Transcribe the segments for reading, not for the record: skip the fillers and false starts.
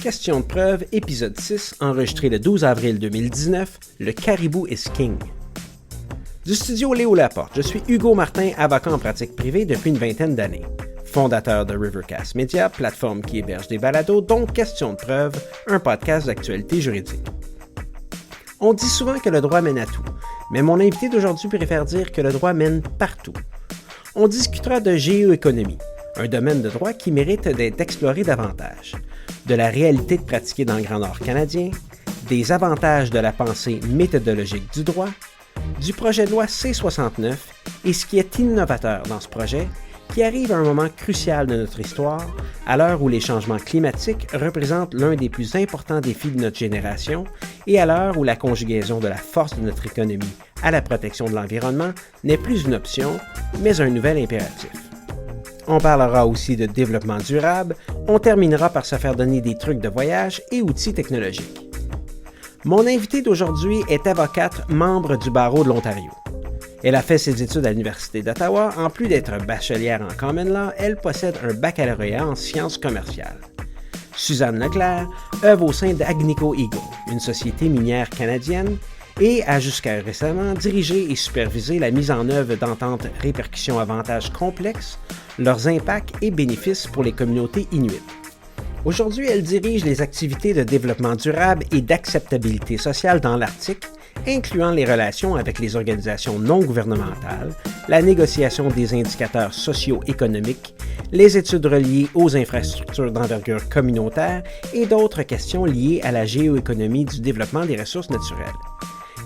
Question de preuve, épisode 6, enregistré le 12 avril 2019, le caribou is king. Du studio Léo Laporte, je suis Hugo Martin, avocat en pratique privée depuis une vingtaine d'années. Fondateur de Rivercast Media, plateforme qui héberge des balados, dont Question de preuve, un podcast d'actualité juridique. On dit souvent que le droit mène à tout, mais mon invité d'aujourd'hui préfère dire que le droit mène partout. On discutera de géoéconomie, un domaine de droit qui mérite d'être exploré davantage, de la réalité de pratiquer dans le Grand Nord canadien, des avantages de la pensée méthodologique du droit, du projet de loi C-69 et ce qui est innovateur dans ce projet, qui arrive à un moment crucial de notre histoire, à l'heure où les changements climatiques représentent l'un des plus importants défis de notre génération et à l'heure où la conjugaison de la force de notre économie à la protection de l'environnement n'est plus une option, mais un nouvel impératif. On parlera aussi de développement durable, on terminera par se faire donner des trucs de voyage et outils technologiques. Mon invitée d'aujourd'hui est avocate membre du barreau de l'Ontario. Elle a fait ses études à l'Université d'Ottawa. En plus d'être bachelière en Common Law, elle possède un baccalauréat en sciences commerciales. Suzanne Leclerc œuvre au sein d'Agnico Eagle, une société minière canadienne, et a jusqu'à récemment dirigé et supervisé la mise en œuvre d'ententes répercussions-avantages complexes, leurs impacts et bénéfices pour les communautés inuites. Aujourd'hui, elle dirige les activités de développement durable et d'acceptabilité sociale dans l'Arctique, incluant les relations avec les organisations non gouvernementales, la négociation des indicateurs socio-économiques, les études reliées aux infrastructures d'envergure communautaire et d'autres questions liées à la géoéconomie du développement des ressources naturelles.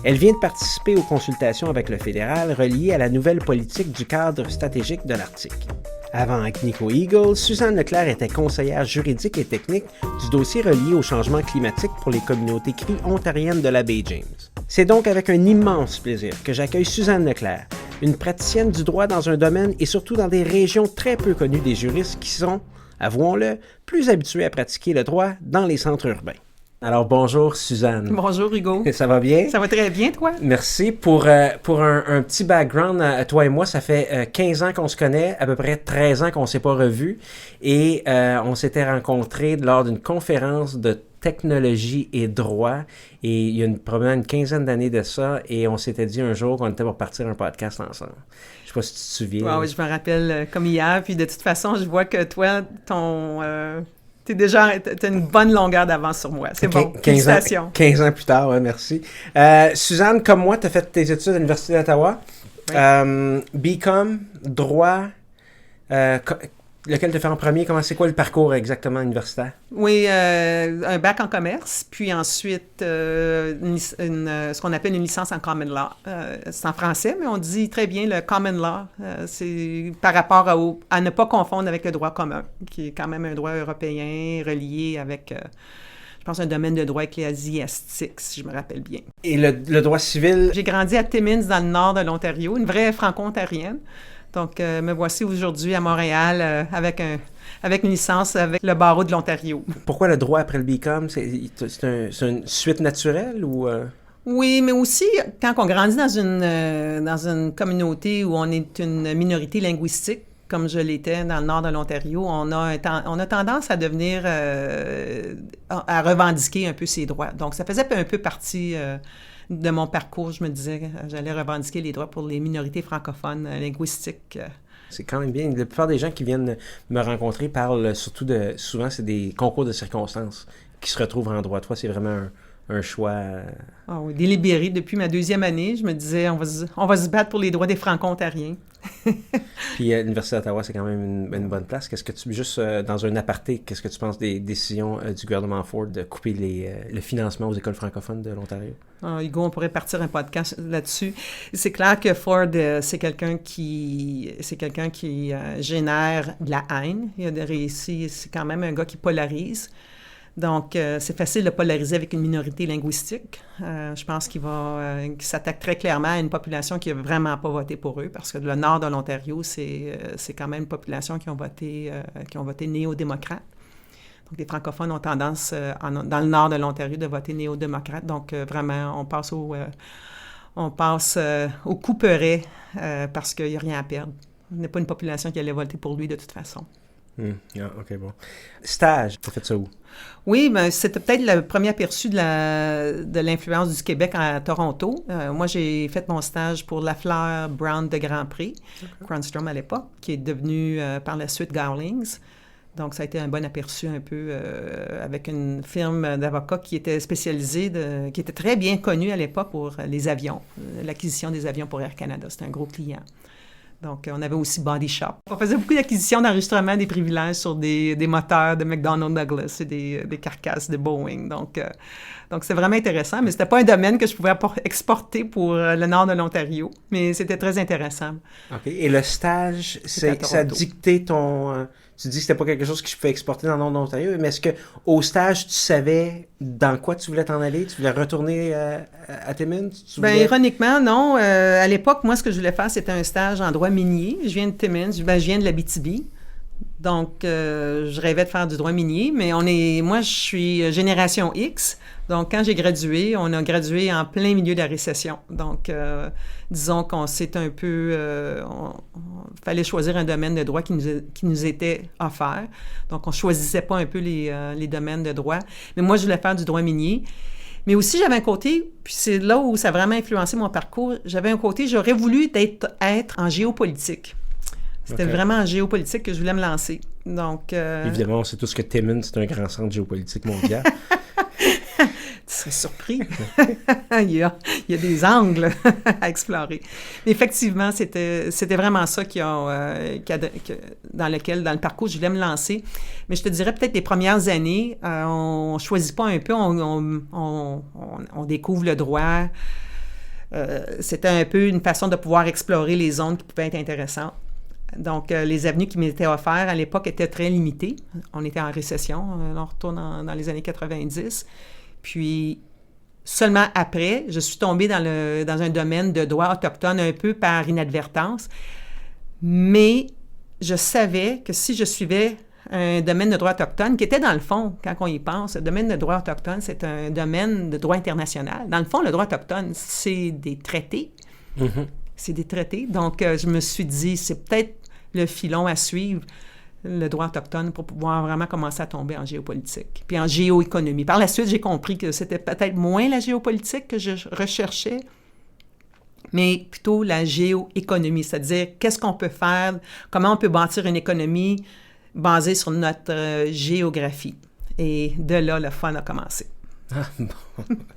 Elle vient de participer aux consultations avec le fédéral reliées à la nouvelle politique du cadre stratégique de l'Arctique. Avant Agnico Eagle, Suzanne Leclerc était conseillère juridique et technique du dossier relié au changement climatique pour les communautés cries ontariennes de la baie James. C'est donc avec un immense plaisir que j'accueille Suzanne Leclerc, une praticienne du droit dans un domaine et surtout dans des régions très peu connues des juristes qui sont, avouons-le, plus habitués à pratiquer le droit dans les centres urbains. Alors, bonjour Suzanne. Bonjour Hugo. Ça va bien? Ça va très bien, toi? Merci. Pour un petit background, toi et moi, ça fait 15 ans qu'on se connaît, à peu près 13 ans qu'on ne s'est pas revus. Et on s'était rencontrés lors d'une conférence de technologie et droit. Et il y a probablement une quinzaine d'années de ça. Et on s'était dit un jour qu'on était pour partir un podcast ensemble. Je ne sais pas si tu te souviens. Oui, je me rappelle comme hier. Puis de toute façon, je vois que toi, t'as une bonne longueur d'avance sur moi. C'est bon. 15 ans plus tard, ouais, merci. Suzanne, comme moi, tu as fait tes études à l'Université d'Ottawa. Oui. BCom, droit, lequel tu as fait en premier? C'est quoi le parcours exactement universitaire? Oui, un bac en commerce, puis ensuite ce qu'on appelle une licence en common law. C'est en français, mais on dit très bien le common law. C'est par rapport à ne pas confondre avec le droit commun, qui est quand même un droit européen relié avec, je pense, un domaine de droit ecclésiastique, si je me rappelle bien. Et le droit civil? J'ai grandi à Timmins, dans le nord de l'Ontario, une vraie franco-ontarienne. Donc, me voici aujourd'hui à Montréal avec une licence avec le barreau de l'Ontario. Pourquoi le droit après le BCom? C'est une suite naturelle ou... Oui, mais aussi, quand on grandit dans une communauté où on est une minorité linguistique, comme je l'étais dans le nord de l'Ontario, on a tendance à devenir... à revendiquer un peu ses droits. Donc, ça faisait un peu partie... de mon parcours, je me disais que j'allais revendiquer les droits pour les minorités francophones linguistiques. C'est quand même bien. La plupart des gens qui viennent me rencontrer parlent surtout souvent, c'est des concours de circonstances qui se retrouvent en droit. Toi, c'est vraiment un choix... Ah oui, délibéré. Depuis ma deuxième année, je me disais, on va se battre pour les droits des Franco-ontariens. Puis l'Université d'Ottawa, c'est quand même une bonne place. Qu'est-ce que juste dans un aparté, qu'est-ce que tu penses des décisions du gouvernement Ford de couper le financement aux écoles francophones de l'Ontario? Hugo, on pourrait partir un podcast là-dessus. C'est clair que Ford, c'est quelqu'un qui génère de la haine. Il a des récits, c'est quand même un gars qui polarise. Donc, c'est facile de polariser avec une minorité linguistique. Je pense qu'il s'attaque très clairement à une population qui n'a vraiment pas voté pour eux, parce que le nord de l'Ontario, c'est quand même une population qui ont voté néo-démocrate. Donc, les francophones ont tendance, dans le nord de l'Ontario, de voter néo-démocrate. Donc, vraiment, on passe au couperet parce qu'il n'y a rien à perdre. On n'est pas une population qui allait voter pour lui de toute façon. OK, bon. Stage, tu as fait ça où? Oui, ben, c'était peut-être le premier aperçu de l'influence du Québec à Toronto. Moi, j'ai fait mon stage pour Lafleur Brown de Grand Prix, Cronstrom à l'époque, qui est devenu par la suite Gowlings. Donc, ça a été un bon aperçu un peu avec une firme d'avocats qui était spécialisée, qui était très bien connue à l'époque pour les avions, l'acquisition des avions pour Air Canada. C'était un gros client. Donc, on avait aussi Body Shop. On faisait beaucoup d'acquisitions d'enregistrement des privilèges sur des moteurs de McDonnell Douglas et des carcasses de Boeing. Donc c'est vraiment intéressant, mais c'était pas un domaine que je pouvais exporter pour le nord de l'Ontario, mais c'était très intéressant. OK. Et le stage, ça a dicté ton... tu dis que c'était pas quelque chose que je pouvais exporter dans le nord de l'Ontario, mais est-ce qu'au stage, tu savais dans quoi tu voulais t'en aller? Tu voulais retourner à Timmins? Bien, ironiquement, non. À l'époque, moi, ce que je voulais faire, c'était un stage en droit minier. Je viens de Timmins, je viens de l'Abitibi. Donc, je rêvais de faire du droit minier, mais moi, je suis génération X. Donc, quand j'ai gradué, on a gradué en plein milieu de la récession. Donc, disons qu'on s'est un peu... fallait choisir un domaine de droit qui nous était offert. Donc, on ne choisissait pas un peu les domaines de droit. Mais moi, je voulais faire du droit minier. Mais aussi, j'avais un côté, puis c'est là où ça a vraiment influencé mon parcours, j'avais un côté, j'aurais voulu être en géopolitique. C'était vraiment en géopolitique que je voulais me lancer. Donc, évidemment, on sait tous que Timmins, c'est un grand centre géopolitique mondial. Tu serais surpris. il y a des angles à explorer. Mais effectivement, c'était vraiment ça dans le parcours, je voulais me lancer. Mais je te dirais peut-être les premières années, on ne choisit pas un peu, on découvre le droit. C'était un peu une façon de pouvoir explorer les zones qui pouvaient être intéressantes. Donc, les avenues qui m'étaient offertes à l'époque étaient très limitées. On était en récession, on retourne dans les années 90. Puis, seulement après, je suis tombée dans un domaine de droit autochtone un peu par inadvertance. Mais je savais que si je suivais un domaine de droit autochtone, qui était dans le fond, quand on y pense, le domaine de droit autochtone, c'est un domaine de droit international. Dans le fond, le droit autochtone, c'est des traités. Mm-hmm. C'est des traités. Donc, je me suis dit, c'est peut-être le filon à suivre, le droit autochtone, pour pouvoir vraiment commencer à tomber en géopolitique, puis en géoéconomie. Par la suite, j'ai compris que c'était peut-être moins la géopolitique que je recherchais, mais plutôt la géoéconomie, c'est-à-dire qu'est-ce qu'on peut faire, comment on peut bâtir une économie basée sur notre géographie. Et de là, le fun a commencé. Ah, bon,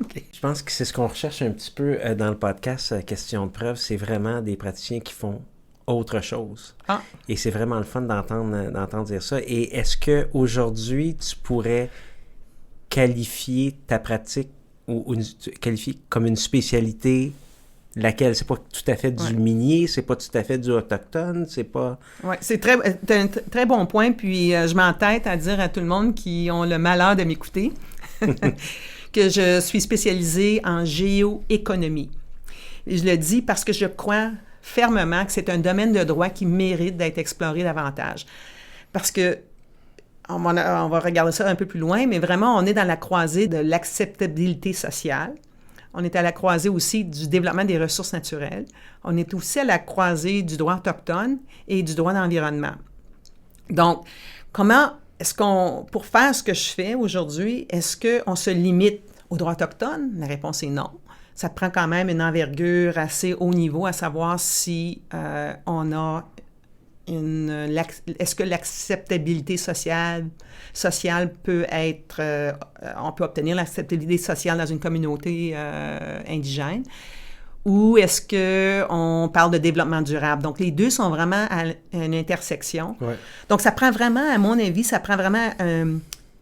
OK. Je pense que c'est ce qu'on recherche un petit peu dans le podcast Question de preuve, c'est vraiment des praticiens qui font autre chose. Ah. Et c'est vraiment le fun d'entendre dire ça. Et est-ce qu'aujourd'hui, tu pourrais qualifier ta pratique ou qualifier comme une spécialité laquelle? C'est pas tout à fait du minier, c'est pas tout à fait du autochtone, c'est pas... Oui, c'est un très bon point. Puis je m'entête à dire à tout le monde qui ont le malheur de m'écouter que je suis spécialisée en géoéconomie. Et je le dis parce que je crois fermement que c'est un domaine de droit qui mérite d'être exploré davantage. Parce que, on va regarder ça un peu plus loin, mais vraiment, on est dans la croisée de l'acceptabilité sociale. On est à la croisée aussi du développement des ressources naturelles. On est aussi à la croisée du droit autochtone et du droit d'environnement. Donc, pour faire ce que je fais aujourd'hui, est-ce qu'on se limite au droit autochtone? La réponse est non. Ça prend quand même une envergure assez haut niveau, à savoir si on a est-ce que l'acceptabilité sociale peut être... on peut obtenir l'acceptabilité sociale dans une communauté indigène, ou est-ce qu'on parle de développement durable? Donc, les deux sont vraiment à une intersection. Ouais. Donc, ça prend vraiment, à mon avis,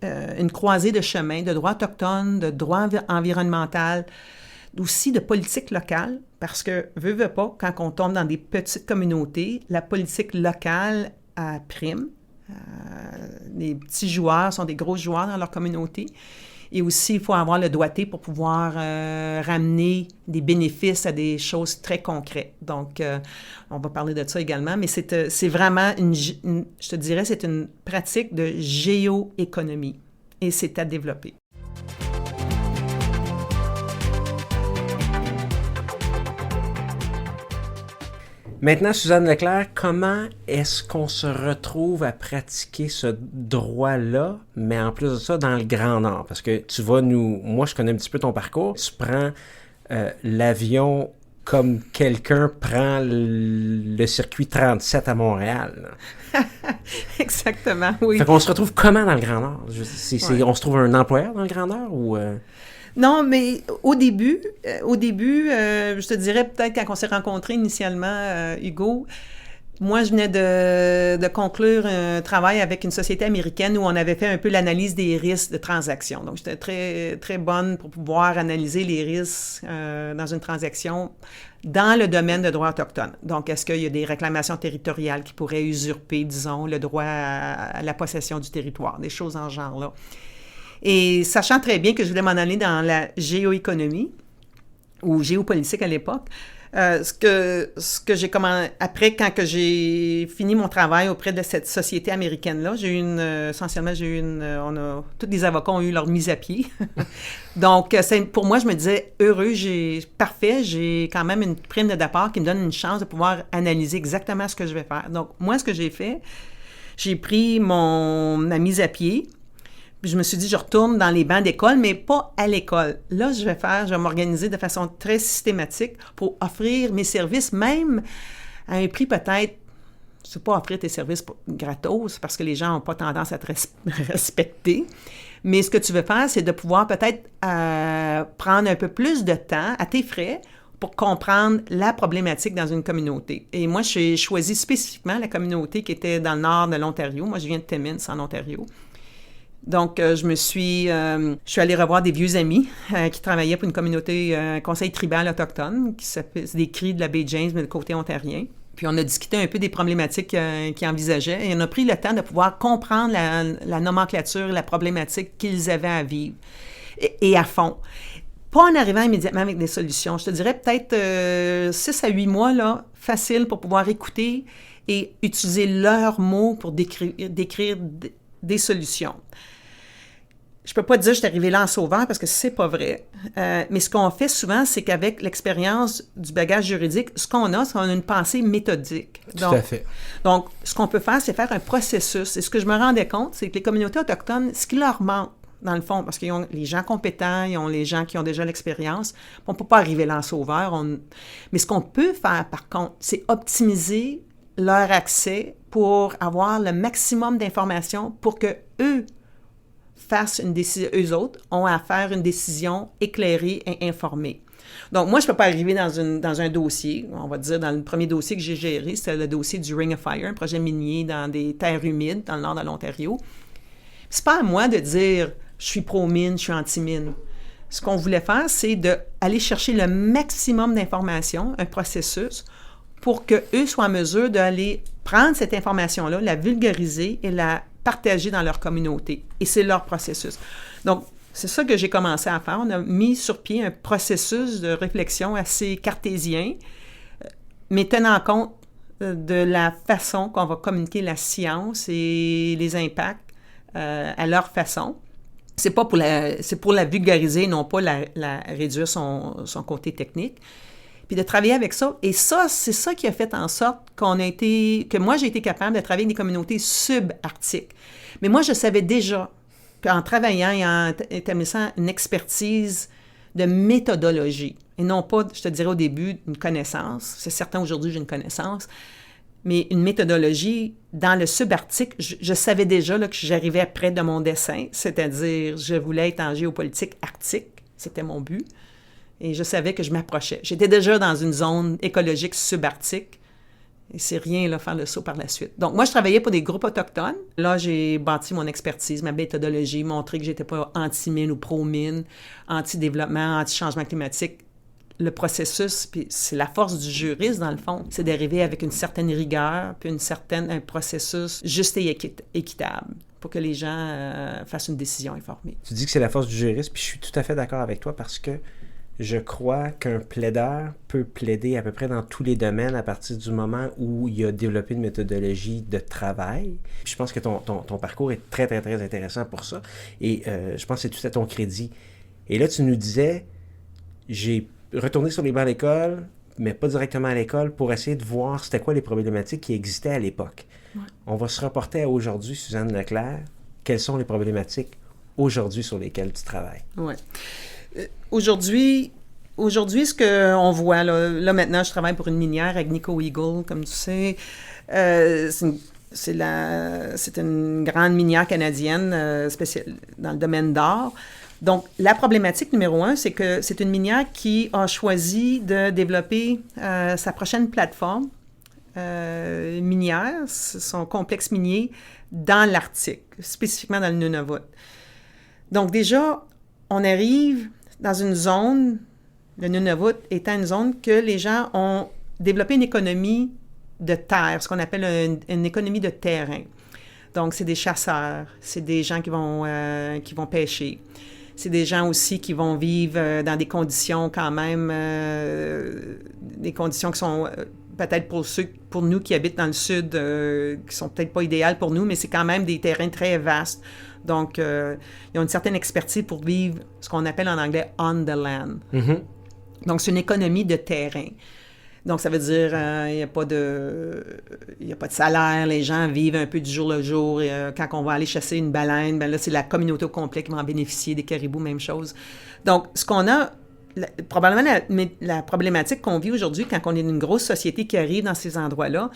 une croisée de chemins, de droit autochtone, de droit environnemental, aussi de politique locale, parce que, veut pas, quand on tombe dans des petites communautés, la politique locale prime. Les petits joueurs sont des gros joueurs dans leur communauté. Et aussi, il faut avoir le doigté pour pouvoir ramener des bénéfices à des choses très concrètes. Donc, on va parler de ça également, mais c'est vraiment, je te dirais, c'est une pratique de géoéconomie et c'est à développer. Maintenant, Suzanne Leclerc, comment est-ce qu'on se retrouve à pratiquer ce droit-là, mais en plus de ça, dans le Grand Nord? Parce que tu vas moi, je connais un petit peu ton parcours. Tu prends l'avion comme quelqu'un prend le circuit 37 à Montréal. Exactement, oui. Fait qu'on se retrouve comment dans le Grand Nord? Ouais. On se trouve un employeur dans le Grand Nord ou... Non, mais au début, je te dirais peut-être quand on s'est rencontrés initialement, Hugo, moi, je venais de conclure un travail avec une société américaine où on avait fait un peu l'analyse des risques de transaction. Donc, j'étais très, très bonne pour pouvoir analyser les risques dans une transaction dans le domaine de droit autochtone. Donc, est-ce qu'il y a des réclamations territoriales qui pourraient usurper, disons, le droit à la possession du territoire, des choses en ce genre-là. Et sachant très bien que je voulais m'en aller dans la géoéconomie ou géopolitique à l'époque, ce que j'ai après, quand que j'ai fini mon travail auprès de cette société américaine-là, tous les avocats ont eu leur mise à pied. Donc, pour moi, je me disais, parfait, j'ai quand même une prime de départ qui me donne une chance de pouvoir analyser exactement ce que je vais faire. Donc, moi, ce que j'ai fait, j'ai pris ma mise à pied. Puis je me suis dit, je retourne dans les bancs d'école, mais pas à l'école. Là, je vais m'organiser de façon très systématique pour offrir mes services, même à un prix peut-être, je ne sais pas offrir tes services gratos, parce que les gens n'ont pas tendance à te respecter. Mais ce que tu veux faire, c'est de pouvoir peut-être prendre un peu plus de temps à tes frais pour comprendre la problématique dans une communauté. Et moi, j'ai choisi spécifiquement la communauté qui était dans le nord de l'Ontario. Moi, je viens de Timmins, en Ontario. Donc, je suis allée revoir des vieux amis qui travaillaient pour une communauté, conseil tribal autochtone, c'est des cris de la baie James, mais du côté ontarien. Puis, on a discuté un peu des problématiques qu'ils envisageaient et on a pris le temps de pouvoir comprendre la nomenclature, la problématique qu'ils avaient à vivre et à fond. Pas en arrivant immédiatement avec des solutions. Je te dirais peut-être 6 à 8 mois, là, facile pour pouvoir écouter et utiliser leurs mots pour décrire des solutions. Je peux pas dire que je suis arrivée là en sauveur parce que c'est pas vrai. Mais ce qu'on fait souvent, c'est qu'avec l'expérience du bagage juridique, ce qu'on a, c'est qu'on a une pensée méthodique. Tout à fait. Donc, ce qu'on peut faire, c'est faire un processus. Et ce que je me rendais compte, c'est que les communautés autochtones, ce qui leur manque, dans le fond, parce qu'ils ont les gens compétents, ils ont les gens qui ont déjà l'expérience, on ne peut pas arriver là en sauveur. Mais ce qu'on peut faire, par contre, c'est optimiser leur accès pour avoir le maximum d'informations pour que eux fassent une décision, eux autres ont à faire une décision éclairée et informée. Donc, moi, je ne peux pas arriver dans un dossier, on va dire, dans le premier dossier que j'ai géré, c'était le dossier du Ring of Fire, un projet minier dans des terres humides dans le nord de l'Ontario. C'est pas à moi de dire « je suis pro-mine, je suis anti-mine ». Ce qu'on voulait faire, c'est d'aller chercher le maximum d'informations, un processus, pour qu'eux soient en mesure d'aller prendre cette information-là, la vulgariser et la partager dans leur communauté. Et c'est leur processus. Donc, c'est ça que j'ai commencé à faire. On a mis sur pied un processus de réflexion assez cartésien, mais tenant compte de la façon qu'on va communiquer la science et les impacts à leur façon. C'est pour la vulgariser, non pas la réduire son côté technique. Puis de travailler avec ça. Et ça, c'est ça qui a fait en sorte que moi, j'ai été capable de travailler avec des communautés subarctiques. Mais moi, je savais déjà qu'en travaillant et en établissant une expertise de méthodologie, et non pas, je te dirais au début, une connaissance, c'est certain aujourd'hui j'ai une connaissance, mais une méthodologie dans le subarctique, je savais déjà là, que j'arrivais près de mon dessin, c'est-à-dire je voulais être en géopolitique arctique, c'était mon but. Et je savais que je m'approchais. J'étais déjà dans une zone écologique subarctique. Et c'est rien, là, faire le saut par la suite. Donc, moi, je travaillais pour des groupes autochtones. Là, j'ai bâti mon expertise, ma méthodologie, montré que j'étais pas anti-mine ou pro-mine, anti-développement, anti-changement climatique. Le processus, puis c'est la force du juriste, dans le fond, c'est d'arriver avec une certaine rigueur, puis un processus juste et équitable pour que les gens fassent une décision informée. Tu dis que c'est la force du juriste, puis je suis tout à fait d'accord avec toi parce que je crois qu'un plaideur peut plaider à peu près dans tous les domaines à partir du moment où il a développé une méthodologie de travail. Je pense que ton parcours est très, très, très intéressant pour ça. Et je pense que c'est tout à ton crédit. Et là, tu nous disais, j'ai retourné sur les bancs d'école mais pas directement à l'école, pour essayer de voir c'était quoi les problématiques qui existaient à l'époque. Ouais. On va se reporter à aujourd'hui, Suzanne Leclerc. Quelles sont les problématiques aujourd'hui sur lesquelles tu travailles? Oui. Aujourd'hui, ce qu'on voit, là maintenant, je travaille pour une minière, Agnico Eagle, comme tu sais. C'est une grande minière canadienne spéciale dans le domaine d'or. Donc, la problématique numéro 1, c'est que c'est une minière qui a choisi de développer sa prochaine plateforme minière, son complexe minier, dans l'Arctique, spécifiquement dans le Nunavut. Donc, déjà, on arrive dans une zone, le Nunavut étant une zone que les gens ont développé une économie de terre, ce qu'on appelle une économie de terrain. Donc, c'est des chasseurs, c'est des gens qui vont pêcher. C'est des gens aussi qui vont vivre dans des conditions quand même, des conditions qui sont peut-être pour nous qui habitent dans le sud, qui sont peut-être pas idéales pour nous, mais c'est quand même des terrains très vastes. Donc, ils ont une certaine expertise pour vivre ce qu'on appelle en anglais « on the land ». Mm-hmm. Donc, c'est une économie de terrain. Donc, ça veut dire il n'y a pas de salaire, les gens vivent un peu du jour le jour. Et, quand on va aller chasser une baleine, ben là, c'est la communauté au complet qui va en bénéficier, des caribous, même chose. Donc, ce qu'on a, probablement la problématique qu'on vit aujourd'hui, quand on est une grosse société qui arrive dans ces endroits-là,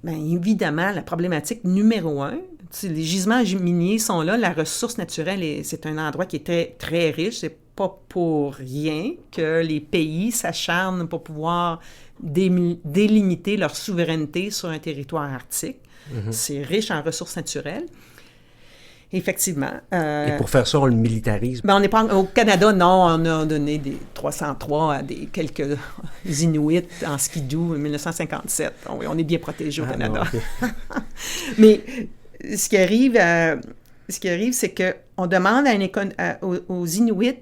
bien évidemment, la problématique numéro 1, les gisements miniers sont là, la ressource naturelle, c'est un endroit qui est très, très riche. C'est pas pour rien que les pays s'acharnent pour pouvoir délimiter leur souveraineté sur un territoire arctique. Mm-hmm. C'est riche en ressources naturelles. Effectivement. Et pour faire ça, on le militarise? Ben, on n'est pas au Canada, non. On a donné des 303 à quelques Inuits en skidoo en 1957. On est bien protégés au Canada. Non, okay. Mais ce qui arrive, c'est qu'on demande aux Inuits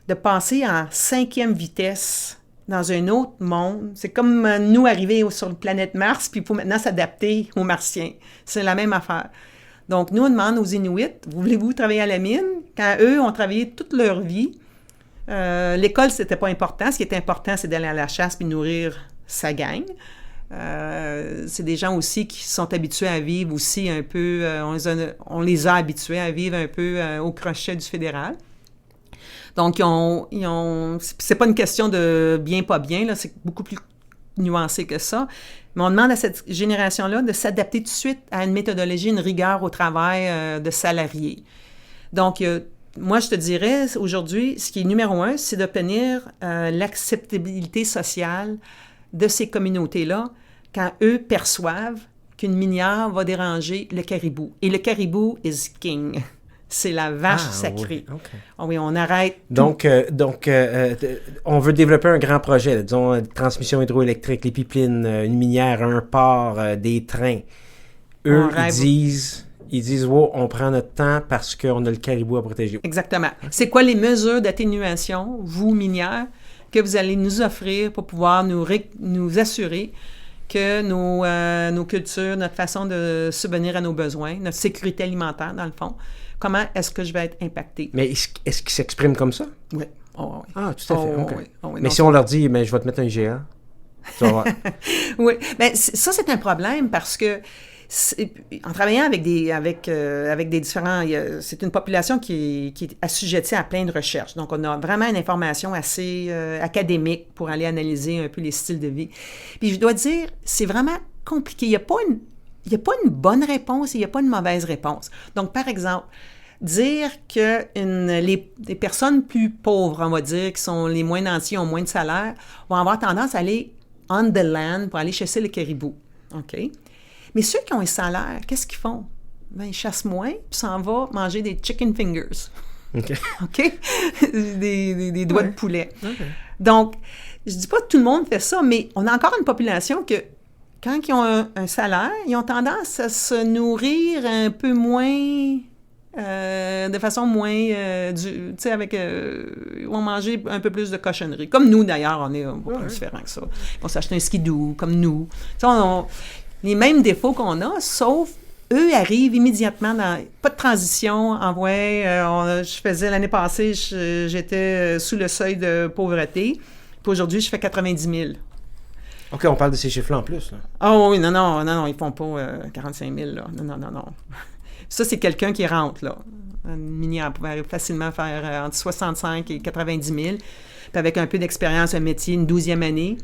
de passer en 5e vitesse dans un autre monde. C'est comme nous arriver sur la planète Mars, puis il faut maintenant s'adapter aux Martiens. C'est la même affaire. Donc, nous, on demande aux Inuits, voulez-vous travailler à la mine? Quand eux ont travaillé toute leur vie, l'école, c'était pas important. Ce qui était important, c'est d'aller à la chasse puis nourrir sa gang. C'est des gens aussi qui sont habitués à vivre aussi un peu, on les a habitués à vivre un peu au crochet du fédéral. Donc, c'est pas une question de bien, pas bien, là, c'est beaucoup plus nuancé que ça. Mais on demande à cette génération-là de s'adapter tout de suite à une méthodologie, une rigueur au travail de salariés. Donc, moi, je te dirais, aujourd'hui, ce qui est numéro 1, c'est d'obtenir l'acceptabilité sociale de ces communautés-là quand eux perçoivent qu'une minière va déranger le caribou. Et le caribou is king. C'est la vache sacrée. Oui, okay. Oh oui, on arrête. Donc, on veut développer un grand projet, là, disons, transmission hydroélectrique, les pipelines, une minière, un port, des trains. Eux, ils disent, wow, on prend notre temps parce qu'on a le caribou à protéger. Exactement. C'est quoi les mesures d'atténuation, vous, minières, que vous allez nous offrir pour pouvoir nous assurer que nos cultures, notre façon de subvenir à nos besoins, notre sécurité alimentaire, dans le fond, comment est-ce que je vais être impactée? Mais est-ce qu'ils s'expriment comme ça? Oui. Oh, oui. Ah, tout à fait. Okay. Oui. Oh, oui. Mais si on leur dit, je vais te mettre un IGA, tu vas voir. Oui. Bien, ça, c'est un problème parce que en travaillant avec des différents... c'est une population qui est assujettie à plein de recherches. Donc, on a vraiment une information assez académique pour aller analyser un peu les styles de vie. Puis, je dois dire, c'est vraiment compliqué. Il n'y a pas une bonne réponse et il n'y a pas une mauvaise réponse. Donc, par exemple, dire que les personnes plus pauvres, on va dire, qui sont les moins nantis, ont moins de salaire, vont avoir tendance à aller on the land pour aller chasser le caribou. OK? Mais ceux qui ont un salaire, qu'est-ce qu'ils font? Ben, ils chassent moins, puis s'en vont manger des chicken fingers. OK. OK? des doigts de poulet. Okay. Donc, je dis pas que tout le monde fait ça, mais on a encore une population que, quand ils ont un salaire, ils ont tendance à se nourrir un peu moins, de façon moins, tu sais, ils vont manger un peu plus de cochonneries. Comme nous, d'ailleurs, on est beaucoup différents que ça. Ils vont s'acheter un skidoo, comme nous. Tu sais, les mêmes défauts qu'on a, sauf eux arrivent immédiatement dans... Pas de transition, je faisais l'année passée, j'étais sous le seuil de pauvreté, puis aujourd'hui, je fais 90 000. OK, on parle de ces chiffres-là en plus. Là. Ah oui, non, ils font pas 45 000, là. Non. Ça, c'est quelqu'un qui rentre, là. Une minière pouvait facilement faire entre 65 et 90 000. Puis avec un peu d'expérience, un métier, une 12e année,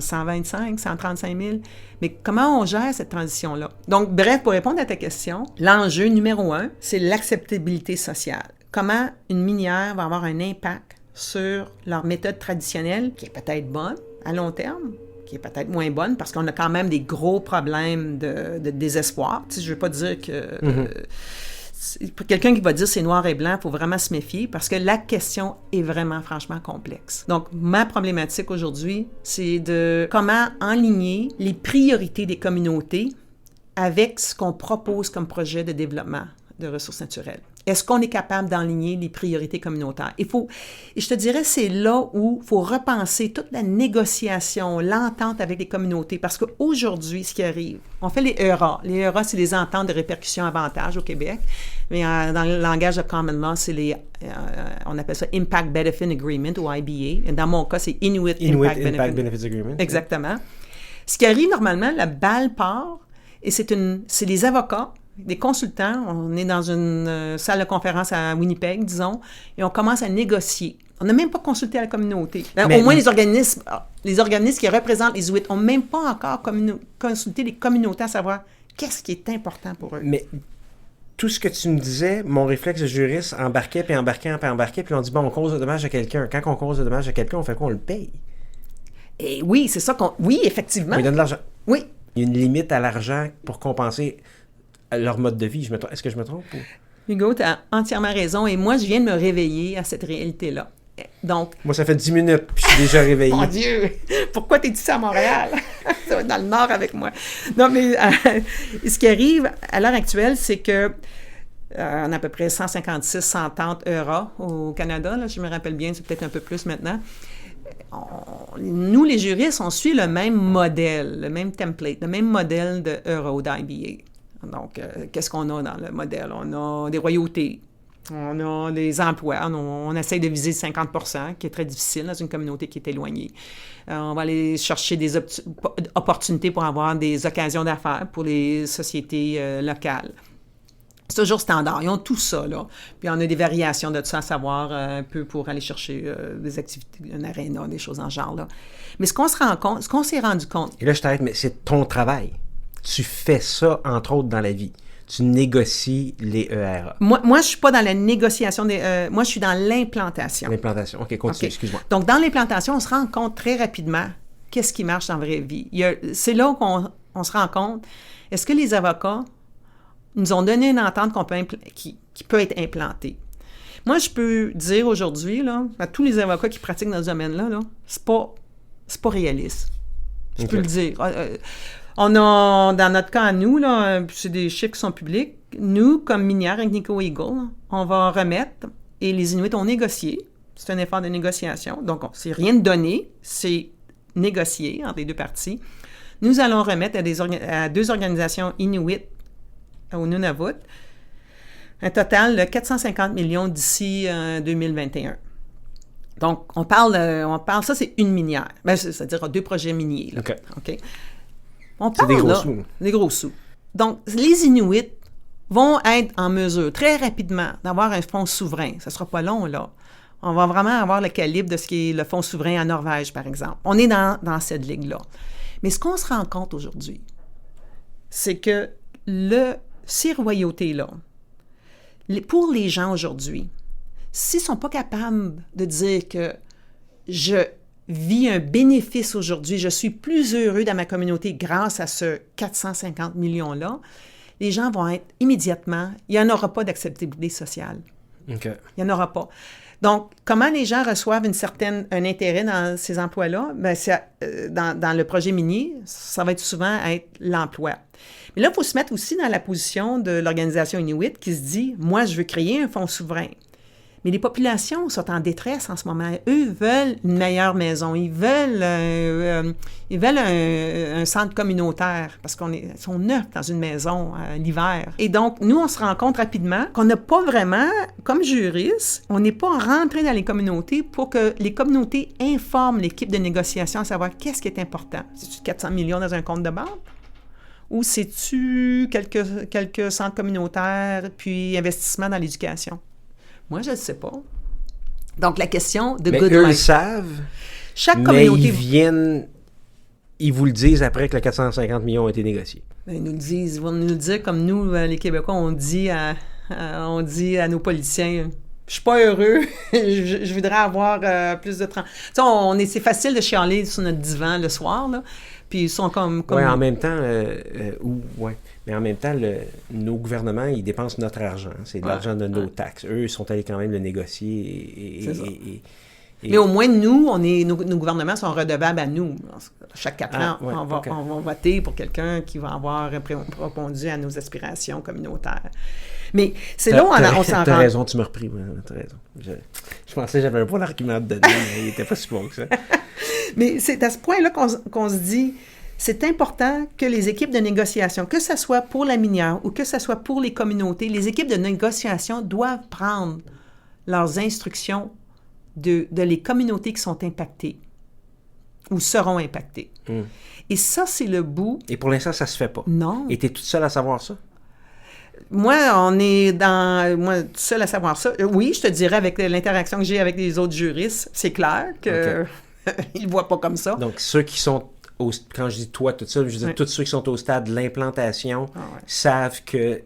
125, 135 000. Mais comment on gère cette transition-là? Donc, bref, pour répondre à ta question, l'enjeu numéro 1, c'est l'acceptabilité sociale. Comment une minière va avoir un impact sur leur méthode traditionnelle, qui est peut-être bonne à long terme, qui est peut-être moins bonne, parce qu'on a quand même des gros problèmes de désespoir. Tu sais, je ne veux pas dire que... Pour quelqu'un qui va dire c'est noir et blanc, il faut vraiment se méfier parce que la question est vraiment franchement complexe. Donc, ma problématique aujourd'hui, c'est de comment enligner les priorités des communautés avec ce qu'on propose comme projet de développement de ressources naturelles. Est-ce qu'on est capable d'enligner les priorités communautaires? Et je te dirais, c'est là où il faut repenser toute la négociation, l'entente avec les communautés. Parce qu'aujourd'hui, ce qui arrive, on fait les ERA. Les ERA, c'est les ententes de répercussions avantages au Québec. Mais dans le langage de Common Law, c'est on appelle ça Impact Benefit Agreement ou IBA. Et dans mon cas, c'est Inuit Impact Benefit Agreement. Exactement. Ce qui arrive normalement, la balle part, et c'est les avocats, des consultants, on est dans une salle de conférence à Winnipeg, disons, et on commence à négocier. On n'a même pas consulté la communauté. Au moins, les organismes qui représentent les Inuits n'ont même pas encore consulté les communautés à savoir qu'est-ce qui est important pour eux. Mais tout ce que tu me disais, mon réflexe de juriste embarquait, puis on dit, bon, on cause de dommages à quelqu'un. Quand on cause de dommages à quelqu'un, on fait quoi? On le paye. Et oui, c'est ça qu'on... Oui, effectivement. On lui donne de l'argent. Oui. Il y a une limite à l'argent pour compenser leur mode de vie. Est-ce que je me trompe? Hugo, tu as entièrement raison. Et moi, je viens de me réveiller à cette réalité-là. Donc, moi, ça fait 10 minutes puis je suis déjà réveillé. Mon Dieu! Pourquoi t'es ici à Montréal? Tu vas être dans le Nord avec moi. Non, mais ce qui arrive à l'heure actuelle, c'est que on a à peu près 156, 130 ERA au Canada. Là, je me rappelle bien, c'est peut-être un peu plus maintenant. Nous, les juristes, on suit le même modèle, le même template, le même modèle de ERA ou d'IBA. Donc, qu'est-ce qu'on a dans le modèle? On a des royautés, on a des emplois, on essaie de viser 50 %, qui est très difficile dans une communauté qui est éloignée. On va aller chercher des opportunités pour avoir des occasions d'affaires pour les sociétés locales. C'est toujours standard. Ils ont tout ça, là. Puis on a des variations de ça, à savoir un peu pour aller chercher des activités, un aréna, des choses en genre, là. Mais ce qu'on s'est rendu compte... Et là, je t'arrête, mais c'est ton travail. Tu fais ça, entre autres, dans la vie. Tu négocies les ERA. Moi, je ne suis pas dans la négociation des... moi, je suis dans l'implantation. L'implantation. OK, continue, excuse-moi. Donc, dans l'implantation, on se rend compte très rapidement qu'est-ce qui marche dans la vraie vie. C'est là qu'on se rend compte, est-ce que les avocats nous ont donné une entente qui peut être implantée? Moi, je peux dire aujourd'hui, là, à tous les avocats qui pratiquent dans ce domaine-là, là, c'est pas réaliste. Je peux le dire. On a, dans notre cas à nous, là, c'est des chiffres qui sont publics, nous, comme minière Agnico Eagle, on va remettre, et les Inuits ont négocié, c'est un effort de négociation, donc c'est rien de donné, c'est négocié entre les deux parties. Nous allons remettre à 2 organisations Inuits au Nunavut un total de 450 millions d'ici 2021. Donc, on parle, ça c'est une minière, c'est-à-dire 2 projets miniers. Là. OK. On parle, c'est des gros sous. Des gros sous. Donc, les Inuits vont être en mesure très rapidement d'avoir un fonds souverain. Ça ne sera pas long, là. On va vraiment avoir le calibre de ce qui est le fonds souverain en Norvège, par exemple. On est dans cette ligue-là. Mais ce qu'on se rend compte aujourd'hui, c'est que ces royautés-là, pour les gens aujourd'hui, s'ils ne sont pas capables de dire que je vis un bénéfice aujourd'hui, je suis plus heureux dans ma communauté grâce à ce 450 millions-là, les gens vont être immédiatement, il n'y en aura pas d'acceptabilité sociale. Okay. Il n'y en aura pas. Donc, comment les gens reçoivent un intérêt dans ces emplois-là? Bien, dans le projet minier, ça va être souvent l'emploi. Mais là, il faut se mettre aussi dans la position de l'organisation Inuit qui se dit, moi, je veux créer un fonds souverain. Mais les populations sont en détresse en ce moment. Eux veulent une meilleure maison. Ils veulent un centre communautaire parce ils sont neufs dans une maison l'hiver. Et donc, nous, on se rend compte rapidement qu'on n'a pas vraiment, comme juristes, on n'est pas rentré dans les communautés pour que les communautés informent l'équipe de négociation à savoir qu'est-ce qui est important. C'est-tu 400 millions dans un compte de banque? Ou c'est-tu quelques centres communautaires puis investissement dans l'éducation? Moi, je ne sais pas. Donc, la question de mais good eux life. Le savent, Chaque mais communauté... ils vous le disent après que le 450 millions ont été négociés. Ben, ils vont nous le dire comme nous, les Québécois, on dit à nos politiciens... Je suis pas heureux, je voudrais avoir plus de... Tu sais, c'est facile de chialer sur notre divan le soir, là, puis ils sont comme... Oui, en même temps, mais en même temps, nos gouvernements, ils dépensent notre argent. C'est de l'argent de nos taxes. Eux, ils sont allés quand même le négocier. Mais au moins, nous, nos gouvernements sont redevables à nous. Chaque 4 ans, on va voter pour quelqu'un qui va avoir répondu à nos aspirations communautaires. Mais c'est là où on s'en rend... T'as raison, tu m'as repris. T'as raison. Je pensais que j'avais un bon argument à te donner, mais il n'était pas si bon que ça. Mais c'est à ce point-là qu'on se dit... C'est important que les équipes de négociation, que ce soit pour la minière ou que ce soit pour les communautés, les équipes de négociation doivent prendre leurs instructions de les communautés qui sont impactées ou seront impactées. Et ça, c'est le bout... Et pour l'instant, ça se fait pas. Non. Et t'es toute seule à savoir ça? Moi, toute seule à savoir ça. Oui, je te dirais, avec l'interaction que j'ai avec les autres juristes, c'est clair qu'ils ne le voient pas comme ça. Donc, ceux qui sont... Quand je dis toi, tout ça, je veux dire tous ceux qui sont au stade de l'implantation savent que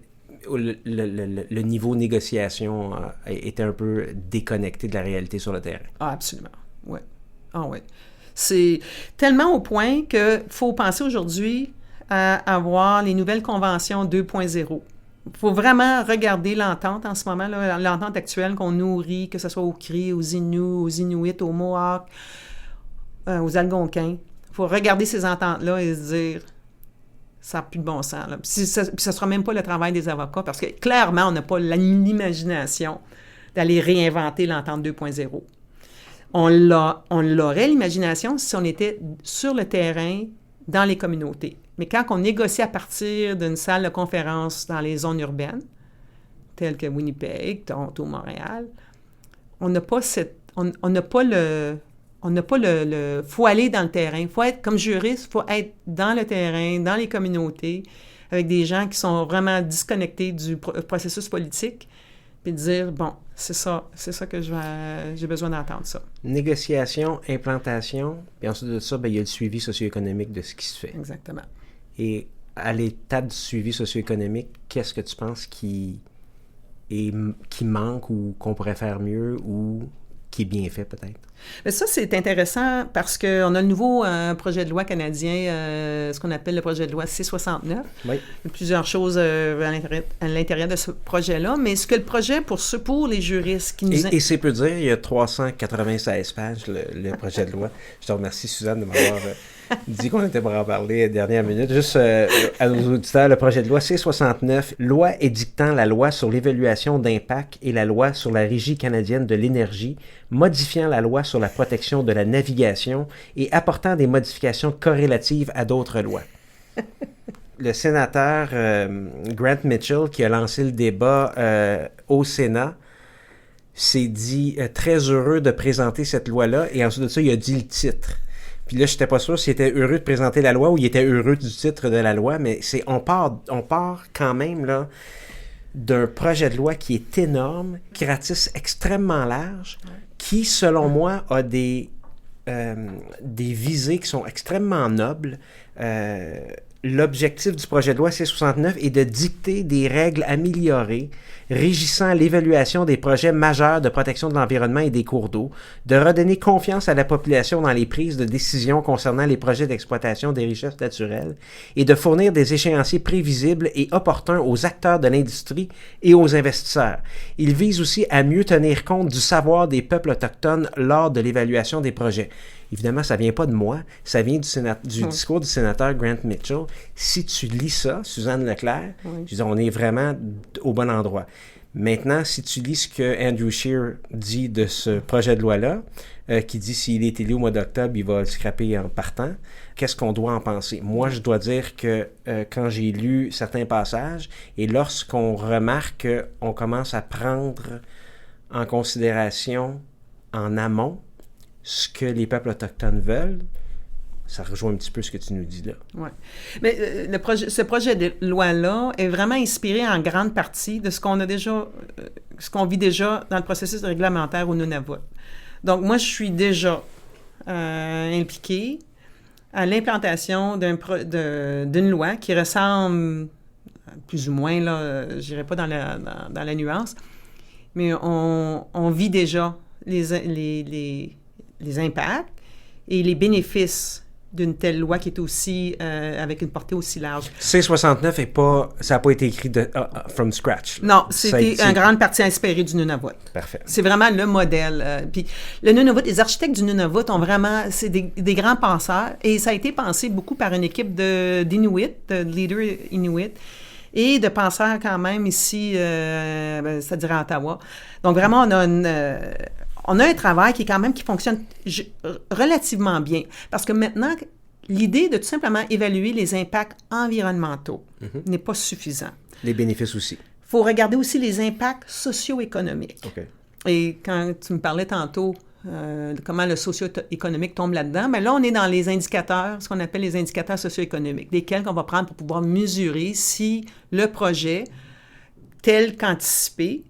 le niveau négociation était un peu déconnecté de la réalité sur le terrain. Ah, absolument. Oui. Ah oui. C'est tellement au point qu'il faut penser aujourd'hui à avoir les nouvelles conventions 2.0. Il faut vraiment regarder l'entente en ce moment, là, l'entente actuelle qu'on nourrit, que ce soit aux Cris, aux Inuits, aux Inuits, aux Mohawks, aux Algonquins. Il faut regarder ces ententes-là et se dire, ça n'a plus de bon sens. Là. Puis ça ne sera même pas le travail des avocats, parce que clairement, on n'a pas l'imagination d'aller réinventer l'entente 2.0. On l'aurait, l'imagination, si on était sur le terrain, dans les communautés. Mais quand on négocie à partir d'une salle de conférence dans les zones urbaines, telles que Winnipeg, Toronto, Montréal, on n'a pas faut aller dans le terrain. Il faut être, comme juriste, il faut être dans le terrain, dans les communautés, avec des gens qui sont vraiment disconnectés du processus politique, puis dire, bon, c'est ça que j'ai besoin d'entendre ça. Négociation, implantation, puis ensuite de ça, il y a le suivi socio-économique de ce qui se fait. Exactement. Et à l'étape du suivi socio-économique, qu'est-ce que tu penses qui manque ou qu'on pourrait faire mieux ou qui est bien fait peut-être? Mais ça, c'est intéressant parce qu'on a le nouveau projet de loi canadien, ce qu'on appelle le projet de loi C-69. Oui. Il y a plusieurs choses à l'intérieur de ce projet-là, mais ce que le projet pour les juristes qui nous... Et c'est peu dire, il y a 396 pages, le projet de loi. Je te remercie, Suzanne, de m'avoir dit qu'on était pour en parler dernière minute. Juste à nos auditeurs, le projet de loi C-69, loi édictant la loi sur l'évaluation d'impact et la loi sur la Régie canadienne de l'énergie, modifiant la loi sur la protection de la navigation et apportant des modifications corrélatives à d'autres lois. Le sénateur Grant Mitchell, qui a lancé le débat au Sénat, s'est dit très heureux de présenter cette loi-là, et ensuite de ça, il a dit le titre. Puis là, je n'étais pas sûr s'il était heureux de présenter la loi ou il était heureux du titre de la loi, mais on part quand même là d'un projet de loi qui est énorme, qui ratisse extrêmement large, qui, selon moi, a des visées qui sont extrêmement nobles. L'objectif du projet de loi C-69 est de dicter des règles améliorées régissant l'évaluation des projets majeurs de protection de l'environnement et des cours d'eau, de redonner confiance à la population dans les prises de décision concernant les projets d'exploitation des richesses naturelles et de fournir des échéanciers prévisibles et opportuns aux acteurs de l'industrie et aux investisseurs. Il vise aussi à mieux tenir compte du savoir des peuples autochtones lors de l'évaluation des projets. Évidemment, ça ne vient pas de moi, ça vient du discours du sénateur Grant Mitchell. Si tu lis ça, Suzanne Leclerc, je dis, on est vraiment au bon endroit. Maintenant, si tu lis ce que Andrew Scheer dit de ce projet de loi-là, qui dit s'il est élu au mois d'octobre, il va le scraper en partant, qu'est-ce qu'on doit en penser? Moi, je dois dire que quand j'ai lu certains passages, et lorsqu'on remarque qu'on commence à prendre en considération en amont ce que les peuples autochtones veulent, ça rejoint un petit peu ce que tu nous dis là. Oui. Mais ce projet de loi-là est vraiment inspiré en grande partie de ce qu'on a déjà, ce qu'on vit déjà dans le processus réglementaire au Nunavut. Donc, moi, je suis déjà impliquée à l'implantation d'une loi qui ressemble, plus ou moins, là, je n'irai pas dans la nuance, mais on vit déjà les impacts et les bénéfices d'une telle loi qui est aussi avec une portée aussi large. C-69 ça n'a pas été écrit from scratch. Non, c'était en grande partie inspiré du Nunavut. Parfait. C'est vraiment le modèle. Puis le Nunavut, les architectes du Nunavut ont vraiment, c'est des grands penseurs et ça a été pensé beaucoup par une équipe d'Inuit, de leaders Inuit et de penseurs quand même ici, c'est-à-dire à Ottawa. Donc vraiment, on a un travail qui fonctionne relativement bien. Parce que maintenant, l'idée de tout simplement évaluer les impacts environnementaux n'est pas suffisant. Les bénéfices aussi. Il faut regarder aussi les impacts socio-économiques. OK. Et quand tu me parlais tantôt de comment le socio-économique tombe là-dedans, bien là, on est dans les indicateurs, ce qu'on appelle les indicateurs socio-économiques, desquels on va prendre pour pouvoir mesurer si le projet, tel qu'anticipé,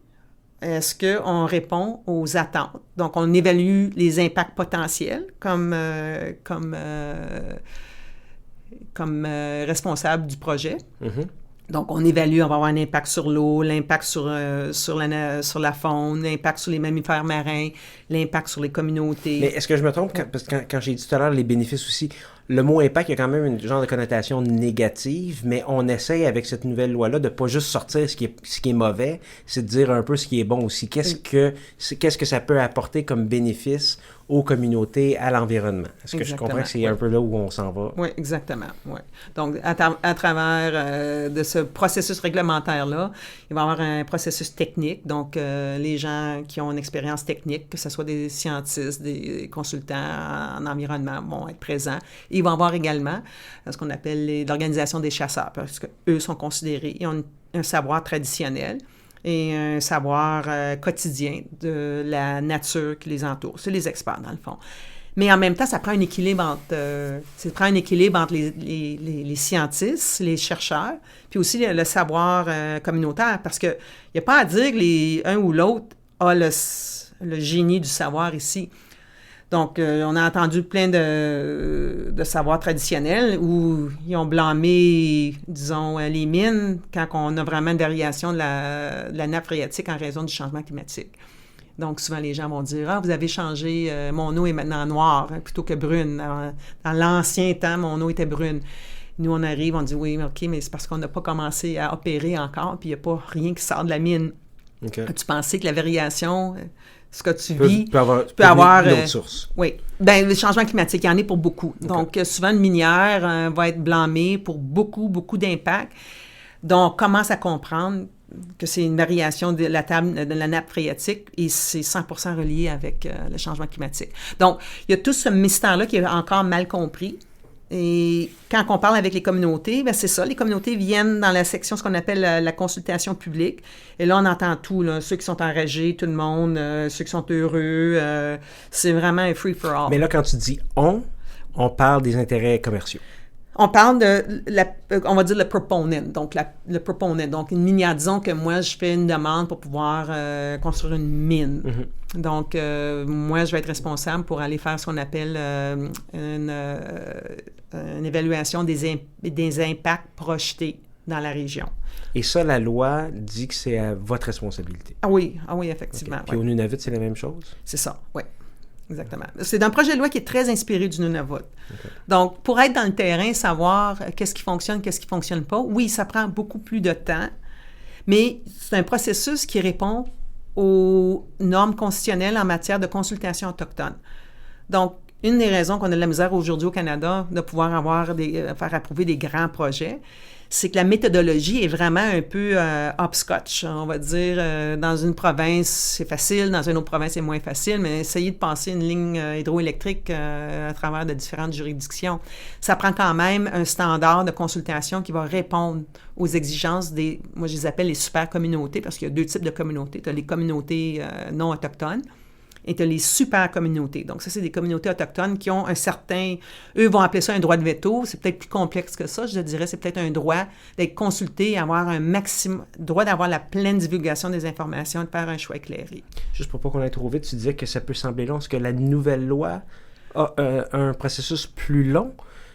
est-ce qu'on répond aux attentes? Donc, on évalue les impacts potentiels comme responsable du projet. Mm-hmm. Donc, on évalue, on va avoir un impact sur l'eau, l'impact sur la faune, l'impact sur les mammifères marins, l'impact sur les communautés. Mais est-ce que je me trompe? Parce que quand j'ai dit tout à l'heure les bénéfices aussi, le mot impact, il y a quand même une genre de connotation négative, mais on essaye avec cette nouvelle loi-là de pas juste sortir ce qui est mauvais, c'est de dire un peu ce qui est bon aussi. Qu'est-ce que ça peut apporter comme bénéfice aux communautés, à l'environnement? Est-ce que je comprends que c'est un peu là où on s'en va? Oui, exactement. Oui. Donc, à travers de ce processus réglementaire-là, il va y avoir un processus technique. Donc, les gens qui ont une expérience technique, que ce soit des scientistes, des consultants en environnement, vont être présents. Et il va y avoir également ce qu'on appelle l'organisation des chasseurs, parce qu'eux sont considérés, ils ont un savoir traditionnel et un savoir quotidien de la nature qui les entoure. C'est les experts, dans le fond. Mais en même temps, ça prend un équilibre entre les scientistes, les chercheurs, puis aussi le savoir communautaire, parce qu'il n'y a pas à dire que un ou l'autre a le génie du savoir ici. Donc, on a entendu plein de savoirs traditionnels où ils ont blâmé, disons, les mines quand on a vraiment une variation de la nappe phréatique en raison du changement climatique. Donc, souvent, les gens vont dire « Ah, vous avez changé, mon eau est maintenant noire plutôt que brune. Dans l'ancien temps, mon eau était brune. » Nous, on arrive, on dit « Oui, OK, mais c'est parce qu'on n'a pas commencé à opérer encore, puis il n'y a pas rien qui sort de la mine. Okay. » As-tu pensé que la variation... ce que tu vis, peut avoir une autre source. Oui. Bien, le changement climatique, il y en est pour beaucoup. Okay. Donc, souvent, une minière va être blâmée pour beaucoup, beaucoup d'impacts. Donc, on commence à comprendre que c'est une variation de la nappe phréatique et c'est 100% relié avec le changement climatique. Donc, il y a tout ce mystère-là qui est encore mal compris. Et quand on parle avec les communautés, bien c'est ça, les communautés viennent dans la section, ce qu'on appelle la consultation publique. Et là, on entend tout, là, ceux qui sont enragés, tout le monde, ceux qui sont heureux. C'est vraiment un free-for-all. Mais là, quand tu dis « on parle des intérêts commerciaux. On parle on va dire le proponent, donc le proponent. Donc, une minière, disons que moi, je fais une demande pour pouvoir construire une mine. Mm-hmm. Donc, moi, je vais être responsable pour aller faire ce qu'on appelle une évaluation des impacts projetés dans la région. Et ça, la loi dit que c'est à votre responsabilité. Ah oui, effectivement. Okay. Puis au Nunavut, c'est la même chose? C'est ça, oui. Exactement. C'est un projet de loi qui est très inspiré du Nunavut. Okay. Donc, pour être dans le terrain, savoir qu'est-ce qui fonctionne, qu'est-ce qui ne fonctionne pas, oui, ça prend beaucoup plus de temps, mais c'est un processus qui répond aux normes constitutionnelles en matière de consultation autochtone. Donc, une des raisons qu'on a de la misère aujourd'hui au Canada de pouvoir faire approuver des grands projets, c'est que la méthodologie est vraiment un peu hopscotch. On va dire, dans une province, c'est facile, dans une autre province, c'est moins facile, mais essayer de passer une ligne hydroélectrique à travers de différentes juridictions, ça prend quand même un standard de consultation qui va répondre aux exigences moi je les appelle les super communautés, parce qu'il y a deux types de communautés. Tu as les communautés non autochtones, et tu as les super communautés. Donc, ça, c'est des communautés autochtones qui ont eux vont appeler ça un droit de veto. C'est peut-être plus complexe que ça, je dirais. C'est peut-être un droit d'être consulté, avoir un droit d'avoir la pleine divulgation des informations, de faire un choix éclairé. Juste pour pas qu'on aille trop vite, tu disais que ça peut sembler long. Est-ce que la nouvelle loi a un processus plus long?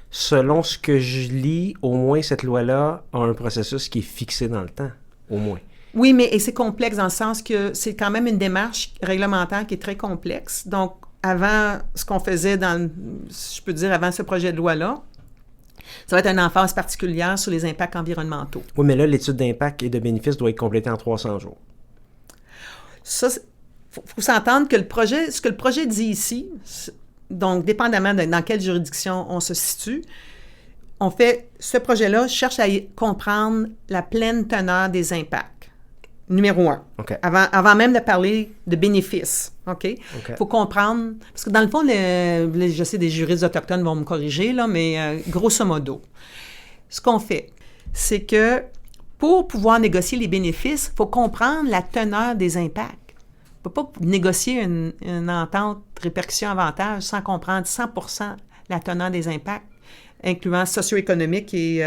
Selon ce que je lis, au moins, cette loi-là a un processus qui est fixé dans le temps, au moins. Oui, mais c'est complexe dans le sens que c'est quand même une démarche réglementaire qui est très complexe. Donc, avant ce qu'on faisait je peux dire, avant ce projet de loi-là, ça va être une emphase particulière sur les impacts environnementaux. Oui, mais là, l'étude d'impact et de bénéfices doit être complétée en 300 jours. Ça, faut s'entendre que ce que le projet dit ici, donc, dépendamment dans quelle juridiction on se situe, ce projet-là cherche à comprendre la pleine teneur des impacts. Numéro 1. Okay. Avant même de parler de bénéfices. OK? Faut comprendre. Parce que dans le fond, je sais, des juristes autochtones vont me corriger, là, mais grosso modo, ce qu'on fait, c'est que pour pouvoir négocier les bénéfices, il faut comprendre la teneur des impacts. On ne peut pas négocier une entente répercussion-avantage sans comprendre 100% la teneur des impacts, incluant socio-économiques et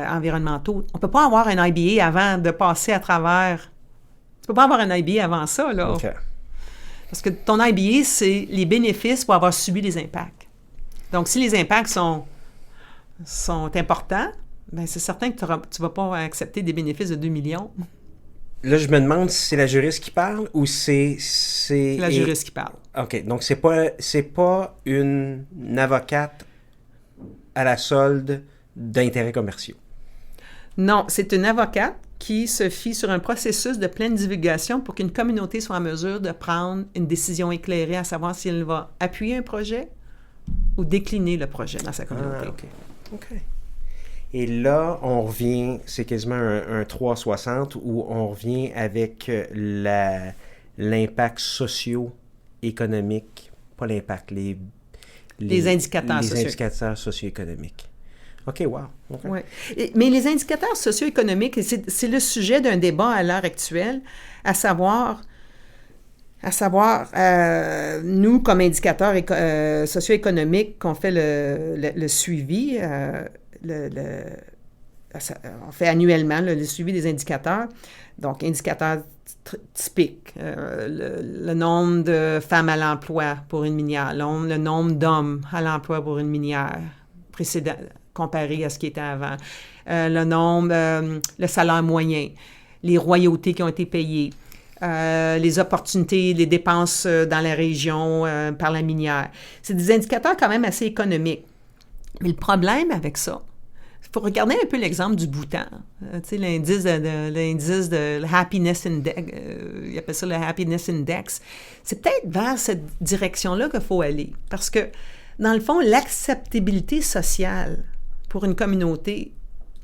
environnementaux. On ne peut pas avoir un IBA avant de passer à travers... Tu ne peux pas avoir un IBA avant ça, là. Okay. Parce que ton IBA, c'est les bénéfices pour avoir subi les impacts. Donc, si les impacts sont importants, bien, c'est certain que tu ne vas pas accepter des bénéfices de 2 millions. Là, je me demande si c'est la juriste qui parle ou c'est la juriste qui parle. OK. Donc, c'est pas une avocate à la solde d'intérêts commerciaux. Non, c'est une avocate qui se fie sur un processus de pleine divulgation pour qu'une communauté soit en mesure de prendre une décision éclairée à savoir si elle va appuyer un projet ou décliner le projet dans sa communauté. OK. Et là, on revient, c'est quasiment un 360 où on revient avec l'impact socio-économique, pas l'impact, les indicateurs socio-économiques. OK, wow. Okay. Ouais. Mais les indicateurs socio-économiques, c'est le sujet d'un débat à l'heure actuelle, à savoir, nous, comme indicateurs socio-économiques, qu'on fait le suivi, on fait annuellement le suivi des indicateurs. Donc, indicateurs typiques, le nombre de femmes à l'emploi pour une minière, le nombre d'hommes à l'emploi pour une minière comparé à ce qui était avant, le salaire moyen, les royautés qui ont été payées, les opportunités, les dépenses dans la région par la minière. C'est des indicateurs quand même assez économiques. Mais le problème avec ça, il faut regarder un peu l'exemple du Bhoutan. Tu sais, l'indice de Happiness Index, ils appellent ça le Happiness Index. C'est peut-être vers cette direction-là qu'il faut aller. Parce que, dans le fond, l'acceptabilité sociale pour une communauté,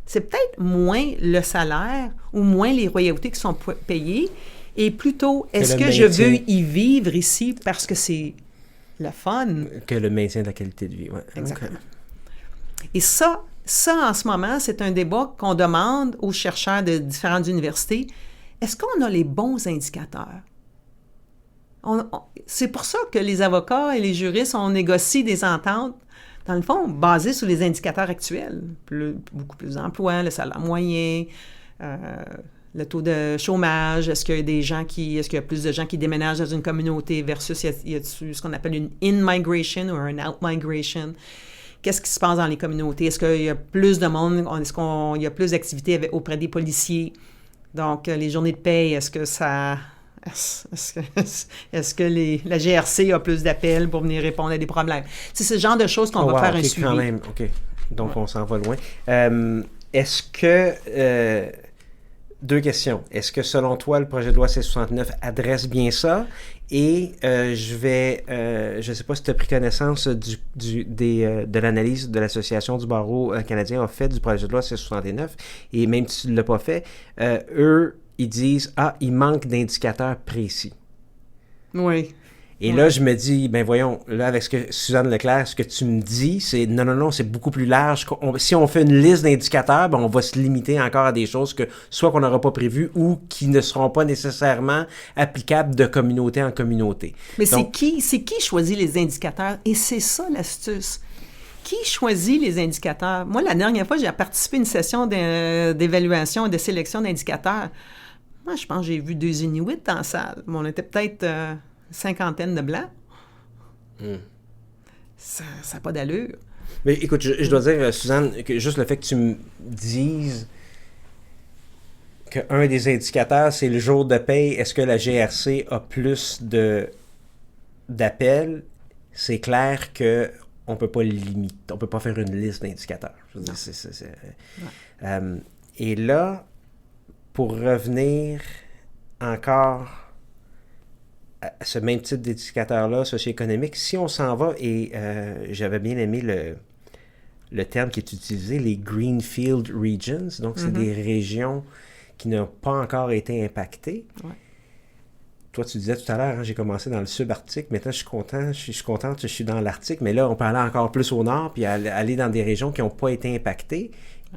c'est peut-être moins le salaire ou moins les royautés qui sont payées, et plutôt, est-ce que je veux y vivre ici parce que c'est le fun? Que le maintien de la qualité de vie, oui. Exactement. Okay. Et ça, en ce moment, c'est un débat qu'on demande aux chercheurs de différentes universités. Est-ce qu'on a les bons indicateurs? C'est pour ça que les avocats et les juristes, on négocie des ententes, dans le fond, basées sur les indicateurs actuels. Beaucoup plus d'emplois, le salaire moyen, le taux de chômage, est-ce qu'il y a plus de gens qui déménagent dans une communauté versus y a ce qu'on appelle une in-migration ou un out-migration? Qu'est-ce qui se passe dans les communautés? Est-ce qu'il y a plus de monde? Est-ce qu'il y a plus d'activités auprès des policiers? Donc, les journées de paye, est-ce que la GRC a plus d'appels pour venir répondre à des problèmes? C'est ce genre de choses qu'on va faire un suivi. Quand même, OK. Donc, on s'en va loin. Est-ce que 2 questions. Est-ce que, selon toi, le projet de loi C-69 adresse bien ça? Et je ne sais pas si tu as pris connaissance de l'analyse de l'Association du barreau canadien a fait du projet de loi C-69, et même si tu ne l'as pas fait, eux, ils disent « il manque d'indicateurs précis. » Oui. Et là, je me dis, ben voyons, là, avec Suzanne Leclerc, ce que tu me dis, c'est non, c'est beaucoup plus large. Si on fait une liste d'indicateurs, ben on va se limiter encore à des choses que soit qu'on n'aura pas prévues ou qui ne seront pas nécessairement applicables de communauté en communauté. Mais donc, c'est qui choisit les indicateurs? Et c'est ça l'astuce. Qui choisit les indicateurs? Moi, la dernière fois, j'ai participé à une session d'évaluation et de sélection d'indicateurs. Moi, je pense que j'ai vu 2 Inuits dans la salle. Mais on était peut-être... 50 de blancs. Ça n'a pas d'allure. Mais écoute, je dois dire, Suzanne, que juste le fait que tu me dises qu'un des indicateurs, c'est le jour de paye, est-ce que la GRC a plus d'appels? C'est clair qu'on ne peut pas limiter, on ne peut pas faire une liste d'indicateurs. Je veux dire, et là, pour revenir encore à ce même type d'indicateur-là, socio-économique, si on s'en va, et j'avais bien aimé le terme qui est utilisé, les Greenfield Regions, donc c'est des régions qui n'ont pas encore été impactées. Ouais. Toi, tu disais tout à l'heure, j'ai commencé dans le subarctique, maintenant je suis contente, je suis dans l'Arctique, mais là, on peut aller encore plus au nord, puis aller dans des régions qui n'ont pas été impactées,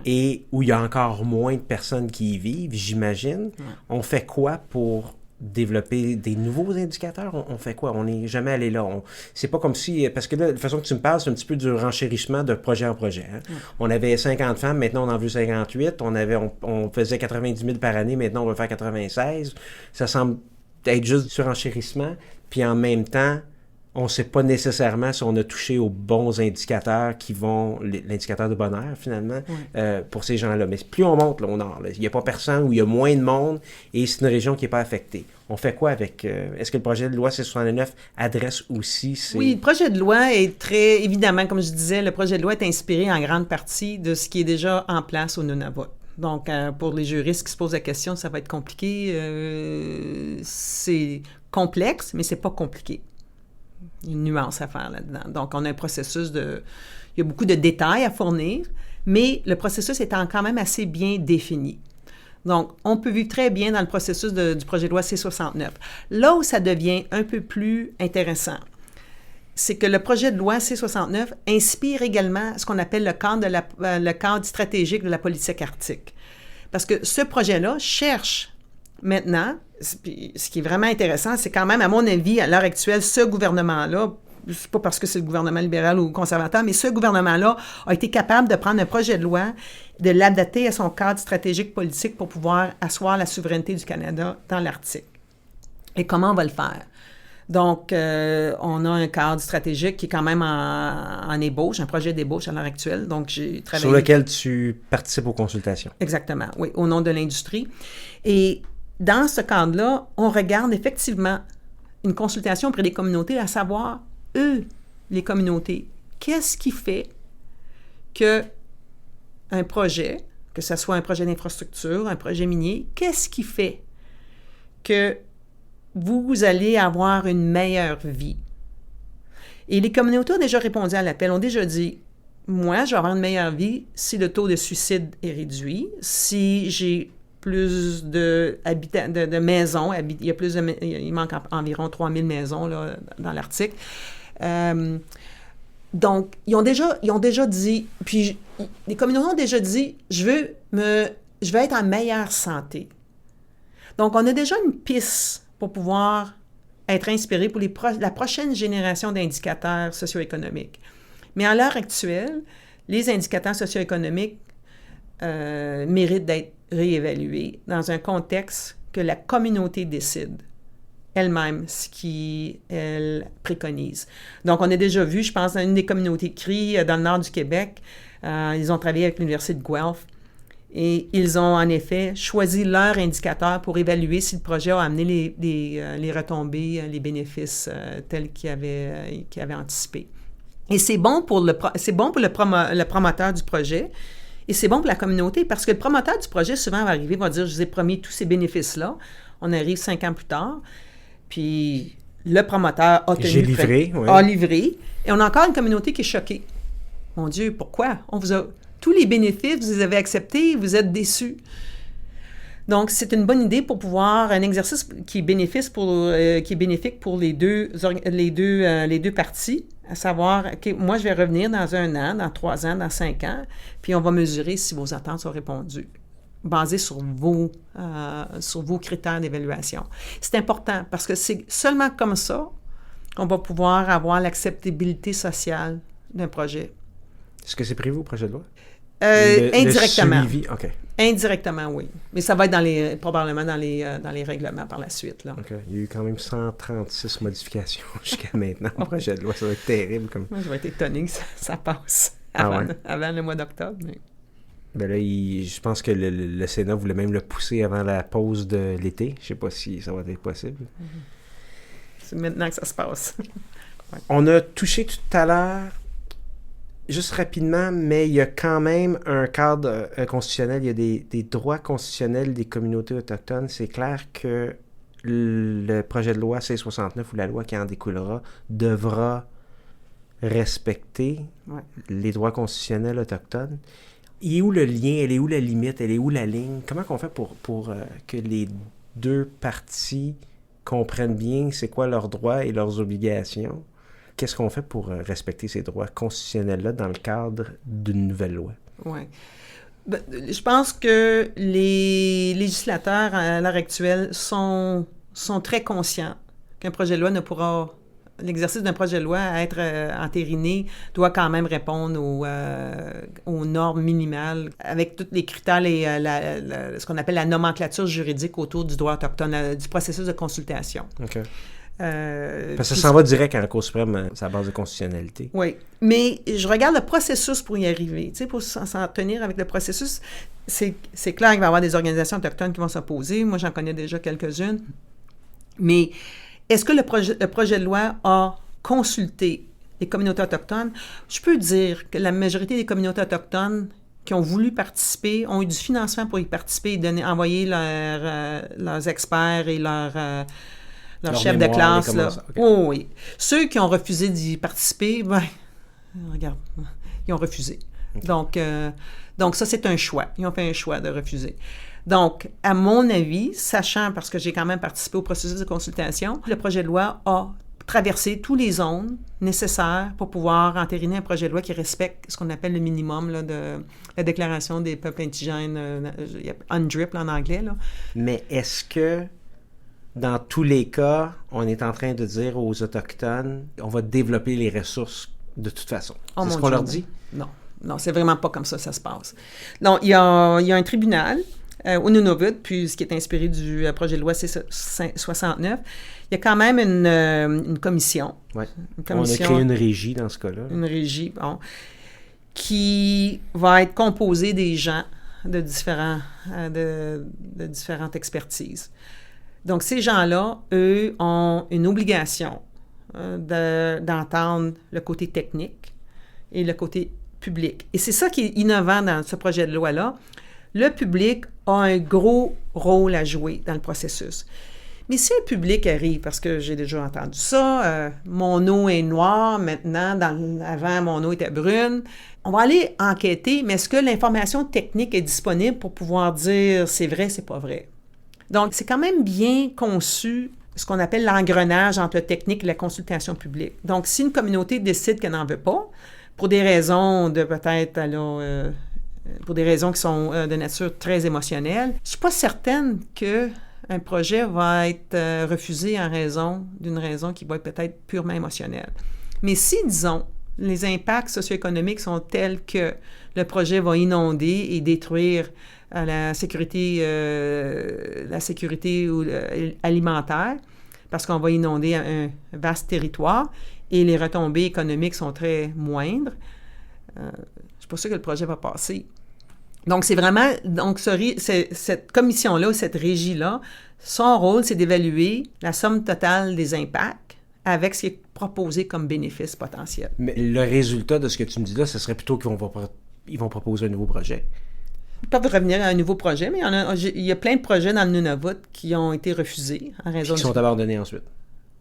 et où il y a encore moins de personnes qui y vivent, j'imagine. Ouais. On fait quoi pour développer des nouveaux indicateurs? On fait quoi? On n'est jamais allé là. C'est pas comme si... Parce que là, de façon que tu me parles, c'est un petit peu du renchérissement de projet en projet. Hein? On avait 50 femmes, maintenant on en veut 58. On faisait 90 000 par année, maintenant on veut faire 96. Ça semble être juste du renchérissement. Puis en même temps, on ne sait pas nécessairement si on a touché aux bons indicateurs qui vont... L'indicateur de bonheur, finalement, pour ces gens-là. Mais plus on monte là, au nord, il n'y a pas personne, ou il y a moins de monde, et c'est une région qui n'est pas affectée. On fait quoi avec... est-ce que le projet de loi C-69 adresse aussi ces... Oui, le projet de loi est très... Évidemment, comme je disais, le projet de loi est inspiré en grande partie de ce qui est déjà en place au Nunavut. Donc, pour les juristes qui se posent la question, ça va être compliqué. C'est complexe, mais c'est pas compliqué. Il y a une nuance à faire là-dedans. Donc, on a un processus il y a beaucoup de détails à fournir, mais le processus étant quand même assez bien défini. Donc, on peut vivre très bien dans le processus du projet de loi C-69. Là où ça devient un peu plus intéressant, c'est que le projet de loi C-69 inspire également ce qu'on appelle le cadre stratégique de la politique arctique. Parce que ce projet-là cherche maintenant, ce qui est vraiment intéressant, c'est quand même, à mon avis, à l'heure actuelle, ce gouvernement-là, c'est pas parce que c'est le gouvernement libéral ou conservateur, mais ce gouvernement-là a été capable de prendre un projet de loi, de l'adapter à son cadre stratégique politique pour pouvoir asseoir la souveraineté du Canada dans l'Arctique. Et comment on va le faire? Donc, on a un cadre stratégique qui est quand même en ébauche, un projet d'ébauche à l'heure actuelle. Donc, j'ai travaillé... Sur lequel tu participes aux consultations. Exactement, oui, au nom de l'industrie. Et dans ce cadre-là, on regarde effectivement une consultation auprès des communautés, à savoir, eux, les communautés, qu'est-ce qui fait qu'un projet, que ce soit un projet d'infrastructure, un projet minier, qu'est-ce qui fait que vous allez avoir une meilleure vie? Et les communautés ont déjà répondu à l'appel, ont déjà dit, moi, je vais avoir une meilleure vie si le taux de suicide est réduit, si j'ai plus de maisons, il manque environ 3000 maisons là, dans l'Arctique. Donc, ils ont déjà dit, puis les communautés ont déjà dit, je veux être en meilleure santé. Donc, on a déjà une piste pour pouvoir être inspiré pour la prochaine génération d'indicateurs socio-économiques. Mais à l'heure actuelle, les indicateurs socio-économiques méritent d'être réévalués dans un contexte que la communauté décide elle-même ce qu'elle préconise. Donc, on a déjà vu, je pense, dans une des communautés CRI dans le nord du Québec, ils ont travaillé avec l'Université de Guelph et ils ont en effet choisi leur indicateur pour évaluer si le projet a amené les retombées, les bénéfices tels qu'ils avaient anticipé. Et c'est bon pour le promoteur du projet Et c'est bon pour la communauté parce que le promoteur du projet, souvent, va arriver, va dire, je vous ai promis tous ces bénéfices-là. On arrive 5 ans plus tard. Puis le promoteur a tenu... J'ai livré, oui. A livré. Et on a encore une communauté qui est choquée. Mon Dieu, pourquoi? On vous a... Tous les bénéfices, vous les avez acceptés, vous êtes déçus. Donc, c'est une bonne idée pour pouvoir... Un exercice qui est bénéfique pour les deux parties, à savoir, OK, moi, je vais revenir dans 1 an, dans 3 ans, dans 5 ans, puis on va mesurer si vos attentes sont répondues, basé sur vos critères d'évaluation. C'est important parce que c'est seulement comme ça qu'on va pouvoir avoir l'acceptabilité sociale d'un projet. Est-ce que c'est prévu au projet de loi? Indirectement. Le suivi, OK. Indirectement, oui. Mais ça va être probablement dans les règlements par la suite. Là. OK. Il y a eu quand même 136 modifications jusqu'à maintenant au projet de loi. Ça va être terrible. Moi, je vais être étonné que ça passe avant le mois d'octobre. Mais... Ben là, je pense que le Sénat voulait même le pousser avant la pause de l'été. Je ne sais pas si ça va être possible. C'est maintenant que ça se passe. Ouais. On a touché tout à l'heure, juste rapidement, mais il y a quand même un cadre constitutionnel. Il y a des droits constitutionnels des communautés autochtones. C'est clair que le projet de loi C-69 ou la loi qui en découlera devra respecter les droits constitutionnels autochtones. Il est où le lien? Elle est où la limite? Elle est où la ligne? Comment on fait pour que les deux parties comprennent bien c'est quoi leurs droits et leurs obligations? Qu'est-ce qu'on fait pour respecter ces droits constitutionnels-là dans le cadre d'une nouvelle loi? Oui. Ben, je pense que les législateurs, à l'heure actuelle, sont très conscients qu'un projet de loi ne pourra... L'exercice d'un projet de loi à être entériné doit quand même répondre aux normes minimales avec tous les critères, ce qu'on appelle la nomenclature juridique autour du droit autochtone, du processus de consultation. OK. Parce que ça s'en va direct à la Cour suprême, sa base de constitutionnalité. Oui, mais je regarde le processus pour y arriver. Tu sais, pour s'en tenir avec le processus, c'est clair qu'il va y avoir des organisations autochtones qui vont s'opposer. Moi, j'en connais déjà quelques-unes. Mais est-ce que le projet de loi a consulté les communautés autochtones? Je peux dire que la majorité des communautés autochtones qui ont voulu participer ont eu du financement pour y participer et envoyer leurs experts et leurs chefs de classe. Là. Okay. Oh, oui. Ceux qui ont refusé d'y participer, regarde, ils ont refusé. Okay. Donc ça, c'est un choix. Ils ont fait un choix de refuser. Donc, à mon avis, sachant, parce que j'ai quand même participé au processus de consultation, le projet de loi a traversé tous les zones nécessaires pour pouvoir entériner un projet de loi qui respecte ce qu'on appelle le minimum là, de la Déclaration des peuples indigènes, UNDRIP en anglais. Là. Mais est-ce que, dans tous les cas, on est en train de dire aux Autochtones, on va développer les ressources de toute façon? C'est ce qu'on leur dit? Non, c'est vraiment pas comme ça se passe. Donc, il y a un tribunal au Nunavut, puis ce qui est inspiré du projet de loi C-69, il y a quand même une commission. Oui. On a créé une régie dans ce cas-là. Une régie, bon, qui va être composée des gens de différentes expertises. Donc, ces gens-là, eux, ont une obligation d'entendre le côté technique et le côté public. Et c'est ça qui est innovant dans ce projet de loi-là. Le public a un gros rôle à jouer dans le processus. Mais si un public arrive, parce que j'ai déjà entendu ça, mon eau est noire maintenant, avant mon eau était brune, on va aller enquêter, mais est-ce que l'information technique est disponible pour pouvoir dire c'est vrai, c'est pas vrai? Donc, c'est quand même bien conçu ce qu'on appelle l'engrenage entre le technique et la consultation publique. Donc, si une communauté décide qu'elle n'en veut pas, pour des raisons pour des raisons qui sont de nature très émotionnelle, je ne suis pas certaine qu'un projet va être refusé en raison d'une raison qui va être peut-être purement émotionnelle. Mais si, disons, les impacts socio-économiques sont tels que le projet va inonder et détruire la sécurité alimentaire, parce qu'on va inonder un vaste territoire et les retombées économiques sont très moindres, je ne suis pas sûre que le projet va passer. Donc, c'est vraiment... Donc, cette commission-là, cette régie-là, son rôle, c'est d'évaluer la somme totale des impacts avec ce qui est proposé comme bénéfice potentiel. Mais le résultat de ce que tu me dis là, ce serait plutôt qu'on va ils vont proposer un nouveau projet. Ils peuvent revenir à un nouveau projet, mais il y a plein de projets dans le Nunavut qui ont été refusés en raison qui sont abandonnés ensuite.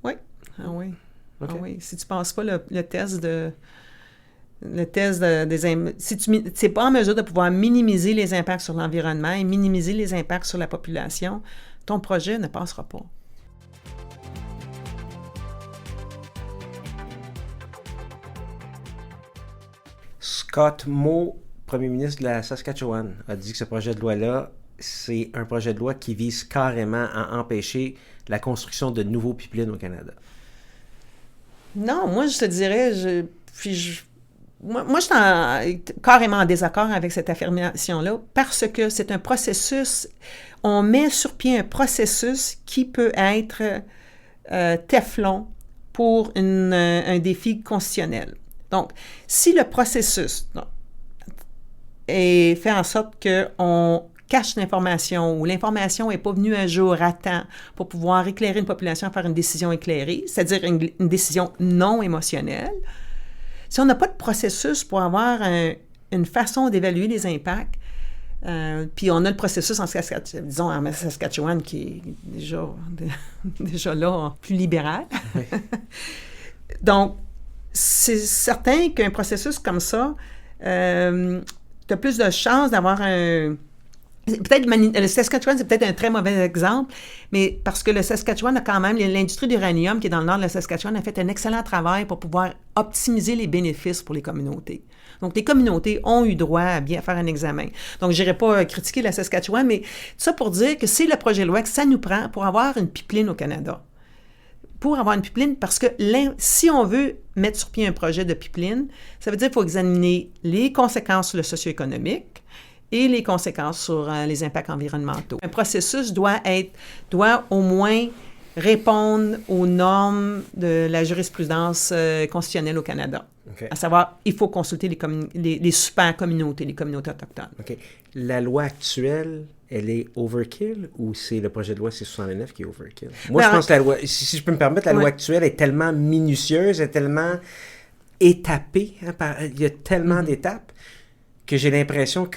Oui. Ah oui. Okay. Ah oui. Si tu ne passes pas le test si tu n'es pas en mesure de pouvoir minimiser les impacts sur l'environnement et minimiser les impacts sur la population, ton projet ne passera pas. Scott Moe, premier ministre de la Saskatchewan, a dit que ce projet de loi-là, c'est un projet de loi qui vise carrément à empêcher la construction de nouveaux pipelines au Canada. Non, moi, je te dirais, moi, je suis carrément en désaccord avec cette affirmation-là parce que c'est un processus, on met sur pied un processus qui peut être Teflon pour un défi constitutionnel. Donc, si le processus fait en sorte qu'on cache l'information ou l'information n'est pas venue un jour à temps pour pouvoir éclairer une population à faire une décision éclairée, c'est-à-dire une décision non émotionnelle, si on n'a pas de processus pour avoir une façon d'évaluer les impacts, puis on a le processus en Saskatchewan qui est déjà là, plus libéral. Oui. Donc, c'est certain qu'un processus comme ça, tu as plus de chances d'avoir peut-être le Saskatchewan, c'est peut-être un très mauvais exemple, mais parce que le Saskatchewan a quand même, l'industrie d'uranium qui est dans le nord de la Saskatchewan a fait un excellent travail pour pouvoir optimiser les bénéfices pour les communautés. Donc, les communautés ont eu droit à bien faire un examen. Donc, je n'irai pas critiquer la Saskatchewan, mais ça pour dire que c'est le projet de loi que ça nous prend pour avoir une pipeline au Canada. Pour avoir une pipeline, parce que si on veut mettre sur pied un projet de pipeline, ça veut dire qu'il faut examiner les conséquences sur le socio-économique et les conséquences sur les impacts environnementaux. Un processus doit au moins répondre aux normes de la jurisprudence constitutionnelle au Canada. Okay. À savoir, il faut consulter les super communautés, les communautés autochtones. OK. La loi actuelle, elle est overkill ou c'est le projet de loi C-69 qui est overkill? Moi, je pense que la loi, si je peux me permettre, la loi actuelle est tellement minutieuse, est tellement étapée, il y a tellement d'étapes que j'ai l'impression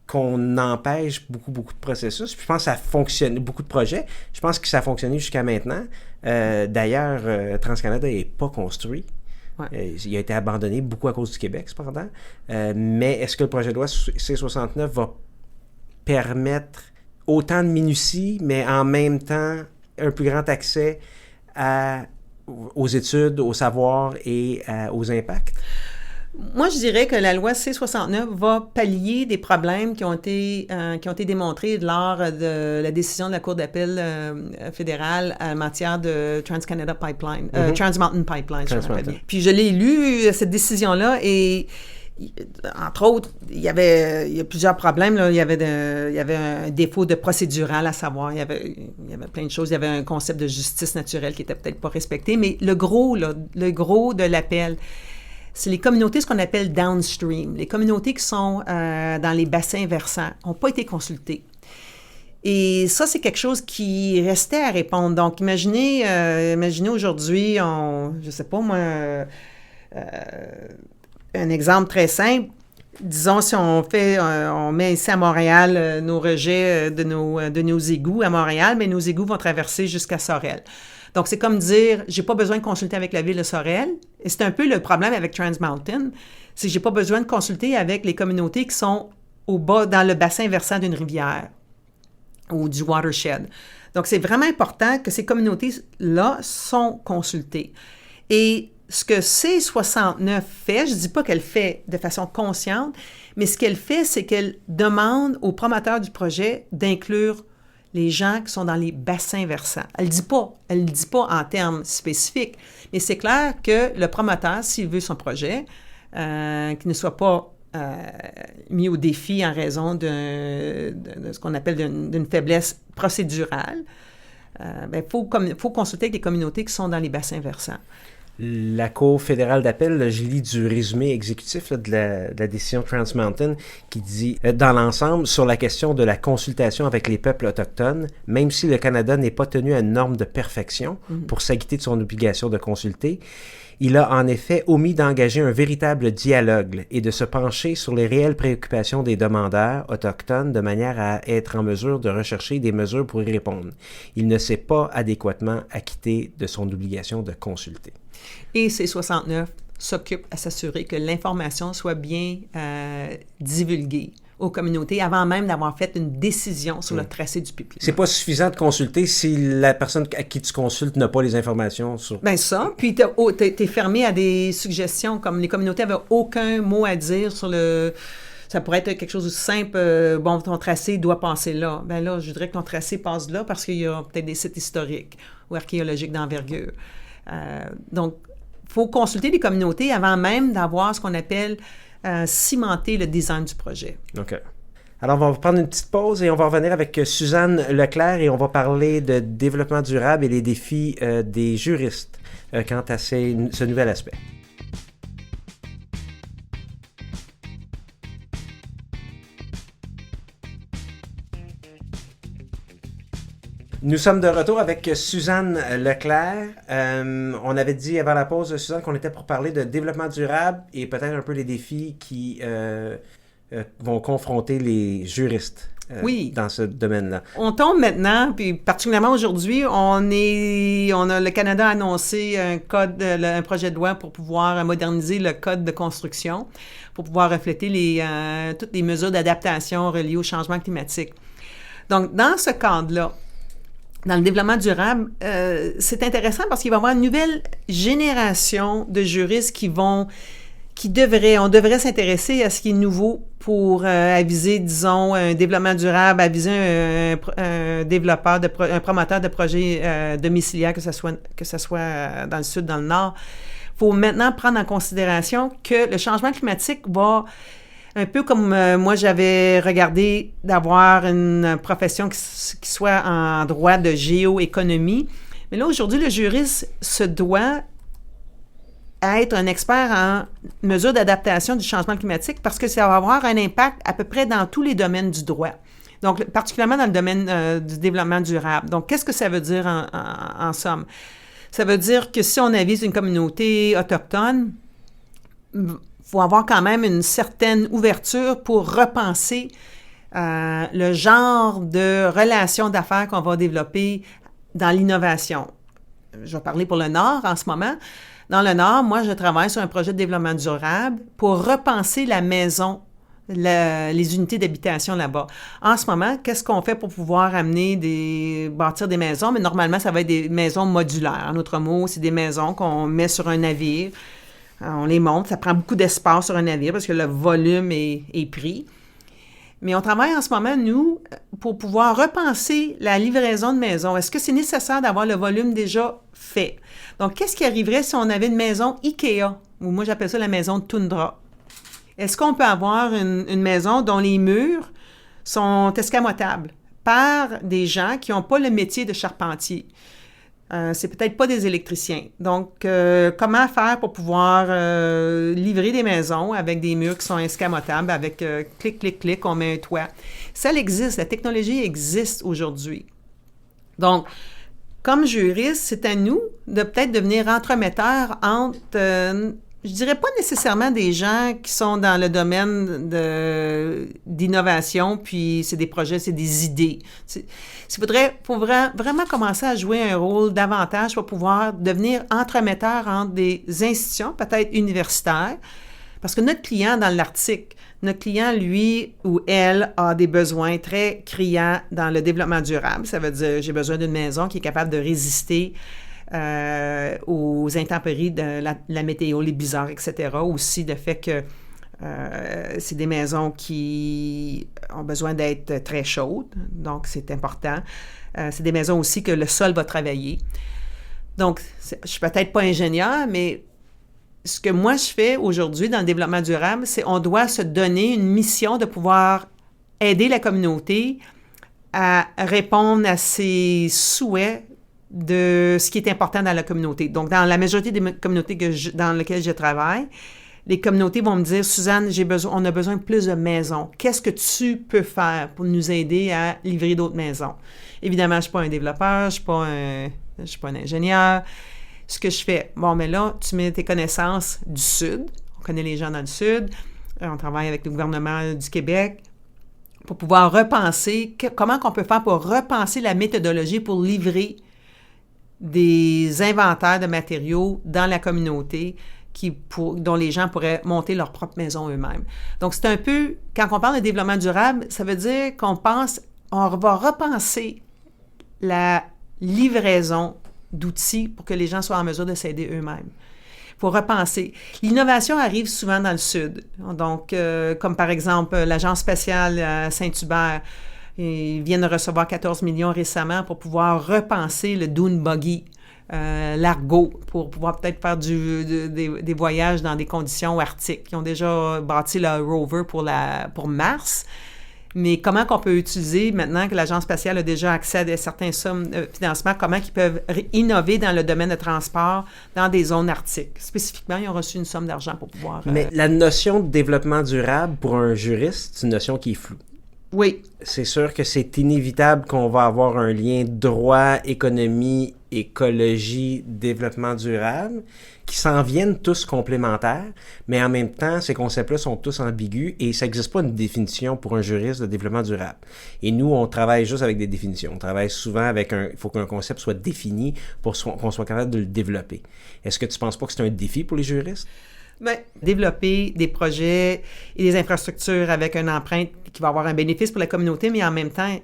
qu'on empêche beaucoup de processus. Puis je pense que ça fonctionne, beaucoup de projets. Je pense que ça a fonctionné jusqu'à maintenant. D'ailleurs, TransCanada n'est pas construit. Ouais. Il a été abandonné beaucoup à cause du Québec, cependant. Mais est-ce que le projet de loi C-69 va permettre autant de minutie, mais en même temps un plus grand accès aux études, au savoir et aux impacts? Moi, je dirais que la loi C-69 va pallier des problèmes qui ont été démontrés lors de la décision de la Cour d'appel fédérale en matière de Trans-Canada Pipeline, Trans Mountain Pipeline, je me rappelle bien. Puis je l'ai lu, cette décision-là, et entre autres, il y a plusieurs problèmes. Là. Il y avait un défaut de procédural à savoir. Il y avait plein de choses. Il y avait un concept de justice naturelle qui n'était peut-être pas respecté. Mais le gros de l'appel, c'est les communautés, ce qu'on appelle downstream. Les communautés qui sont dans les bassins versants n'ont pas été consultées. Et ça, c'est quelque chose qui restait à répondre. Donc, imaginez aujourd'hui, je sais pas moi, un exemple très simple. Disons, si on met ici à Montréal nos rejets de nos égouts à Montréal, mais nos égouts vont traverser jusqu'à Sorel. Donc, c'est comme dire, j'ai pas besoin de consulter avec la ville de Sorel. Et c'est un peu le problème avec Trans Mountain, c'est que j'ai pas besoin de consulter avec les communautés qui sont au bas, dans le bassin versant d'une rivière ou du watershed. Donc, c'est vraiment important que ces communautés-là sont consultées. Et ce que C-69 fait, je ne dis pas qu'elle fait de façon consciente, mais ce qu'elle fait, c'est qu'elle demande aux promoteurs du projet d'inclure les gens qui sont dans les bassins versants. Elle ne dit pas en termes spécifiques, mais c'est clair que le promoteur, s'il veut son projet, qui ne soit pas mis au défi en raison de ce qu'on appelle d'une faiblesse procédurale, faut consulter avec les communautés qui sont dans les bassins versants. La Cour fédérale d'appel, là, je lis du résumé exécutif là, de la décision Trans Mountain qui dit « Dans l'ensemble, sur la question de la consultation avec les peuples autochtones, même si le Canada n'est pas tenu à une norme de perfection pour s'acquitter de son obligation de consulter, Il a en effet omis d'engager un véritable dialogue et de se pencher sur les réelles préoccupations des demandeurs autochtones de manière à être en mesure de rechercher des mesures pour y répondre. Il ne s'est pas adéquatement acquitté de son obligation de consulter. Et C69 s'occupe à s'assurer que l'information soit bien divulguée aux communautés avant même d'avoir fait une décision sur le tracé du pipeline. C'est pas suffisant de consulter si la personne à qui tu consultes n'a pas les informations sur... Bien ça, puis t'es fermé à des suggestions, comme les communautés n'avaient aucun mot à dire sur le... Ça pourrait être quelque chose de simple, bon, ton tracé doit passer là. Bien là, je voudrais que ton tracé passe là parce qu'il y a peut-être des sites historiques ou archéologiques d'envergure. Donc, il faut consulter les communautés avant même d'avoir ce qu'on appelle cimenter le design du projet. OK. Alors, on va prendre une petite pause et on va revenir avec Suzanne Leclerc et on va parler de développement durable et les défis des juristes quant à ce nouvel aspect. Nous sommes de retour avec Suzanne Leclerc. On avait dit avant la pause, Suzanne, qu'on était pour parler de développement durable et peut-être un peu les défis qui vont confronter les juristes dans ce domaine-là. On tombe maintenant, puis particulièrement aujourd'hui, le Canada a annoncé un projet de loi pour pouvoir moderniser le code de construction, pour pouvoir refléter toutes les mesures d'adaptation reliées au changement climatique. Donc, dans ce cadre-là, dans le développement durable, c'est intéressant parce qu'il va y avoir une nouvelle génération de juristes on devrait s'intéresser à ce qui est nouveau pour aviser, disons, un développement durable, aviser un développeur, un promoteur de projets domiciliaires, que ce soit dans le sud, dans le nord. Il faut maintenant prendre en considération que le changement climatique va... Un peu comme moi, j'avais regardé d'avoir une profession qui soit en droit de géoéconomie. Mais là, aujourd'hui, le juriste se doit à être un expert en mesures d'adaptation du changement climatique parce que ça va avoir un impact à peu près dans tous les domaines du droit. Donc, particulièrement dans le domaine du développement durable. Donc, qu'est-ce que ça veut dire en somme? Ça veut dire que si on avise une communauté autochtone, il faut avoir quand même une certaine ouverture pour repenser le genre de relations d'affaires qu'on va développer dans l'innovation. Je vais parler pour le Nord en ce moment. Dans le Nord, moi, je travaille sur un projet de développement durable pour repenser la maison, les unités d'habitation là-bas. En ce moment, qu'est-ce qu'on fait pour pouvoir bâtir des maisons? Mais normalement, ça va être des maisons modulaires. En d'autres mots, c'est des maisons qu'on met sur un navire. On les monte, ça prend beaucoup d'espace sur un navire parce que le volume est pris. Mais on travaille en ce moment, nous, pour pouvoir repenser la livraison de maisons. Est-ce que c'est nécessaire d'avoir le volume déjà fait? Donc, qu'est-ce qui arriverait si on avait une maison IKEA, ou moi j'appelle ça la maison de toundra? Est-ce qu'on peut avoir une maison dont les murs sont escamotables par des gens qui n'ont pas le métier de charpentier? C'est peut-être pas des électriciens. Donc, comment faire pour pouvoir livrer des maisons avec des murs qui sont escamotables, avec clic, clic, clic, on met un toit. Ça existe, la technologie existe aujourd'hui. Donc, comme juriste, c'est à nous de peut-être devenir entremetteurs entre, je dirais pas nécessairement des gens qui sont dans le domaine d'innovation, puis c'est des projets, c'est des idées. Il faut vraiment commencer à jouer un rôle davantage pour pouvoir devenir entremetteur entre des institutions, peut-être universitaires, parce que notre client dans l'article, notre client, lui ou elle, a des besoins très criants dans le développement durable. Ça veut dire, j'ai besoin d'une maison qui est capable de résister aux intempéries de la météo, les blizzards, etc. Aussi, le fait que c'est des maisons qui ont besoin d'être très chaudes, donc c'est important. C'est des maisons aussi que le sol va travailler. Donc, je ne suis peut-être pas ingénieur, mais ce que moi je fais aujourd'hui dans le développement durable, c'est on doit se donner une mission de pouvoir aider la communauté à répondre à ses souhaits de ce qui est important dans la communauté. Donc, dans la majorité des communautés dans lesquelles je travaille, les communautés vont me dire, Suzanne, on a besoin de plus de maisons. Qu'est-ce que tu peux faire pour nous aider à livrer d'autres maisons? Évidemment, je ne suis pas un développeur, je ne suis pas un ingénieur. ce que je fais, bon, mais là, tu mets tes connaissances du Sud, on connaît les gens dans le Sud, on travaille avec le gouvernement du Québec, pour pouvoir repenser, comment qu'on peut faire pour repenser la méthodologie pour livrer des inventaires de matériaux dans la communauté dont les gens pourraient monter leur propre maison eux-mêmes. Donc, c'est un peu, quand on parle de développement durable, ça veut dire on va repenser la livraison d'outils pour que les gens soient en mesure de s'aider eux-mêmes. Il faut repenser. L'innovation arrive souvent dans le Sud. Donc, comme par exemple l'Agence spatiale à Saint-Hubert, ils viennent de recevoir 14 millions récemment pour pouvoir repenser le dune buggy, l'argot, pour pouvoir peut-être faire des voyages dans des conditions arctiques. Ils ont déjà bâti le rover pour Mars. Mais comment qu'on peut utiliser, maintenant que l'Agence spatiale a déjà accès à certaines sommes de financement, comment ils peuvent innover dans le domaine de transport dans des zones arctiques? Spécifiquement, ils ont reçu une somme d'argent pour pouvoir... Mais la notion de développement durable, pour un juriste, c'est une notion qui est floue. Oui. C'est sûr que c'est inévitable qu'on va avoir un lien droit, économie, écologie, développement durable, qui s'en viennent tous complémentaires, mais en même temps, ces concepts-là sont tous ambigus et ça n'existe pas une définition pour un juriste de développement durable. Et nous, on travaille juste avec des définitions. On travaille souvent avec il faut qu'un concept soit défini pour qu'on soit capable de le développer. Est-ce que tu ne penses pas que c'est un défi pour les juristes? Bien, développer des projets et des infrastructures avec une empreinte qui va avoir un bénéfice pour la communauté, mais en même temps,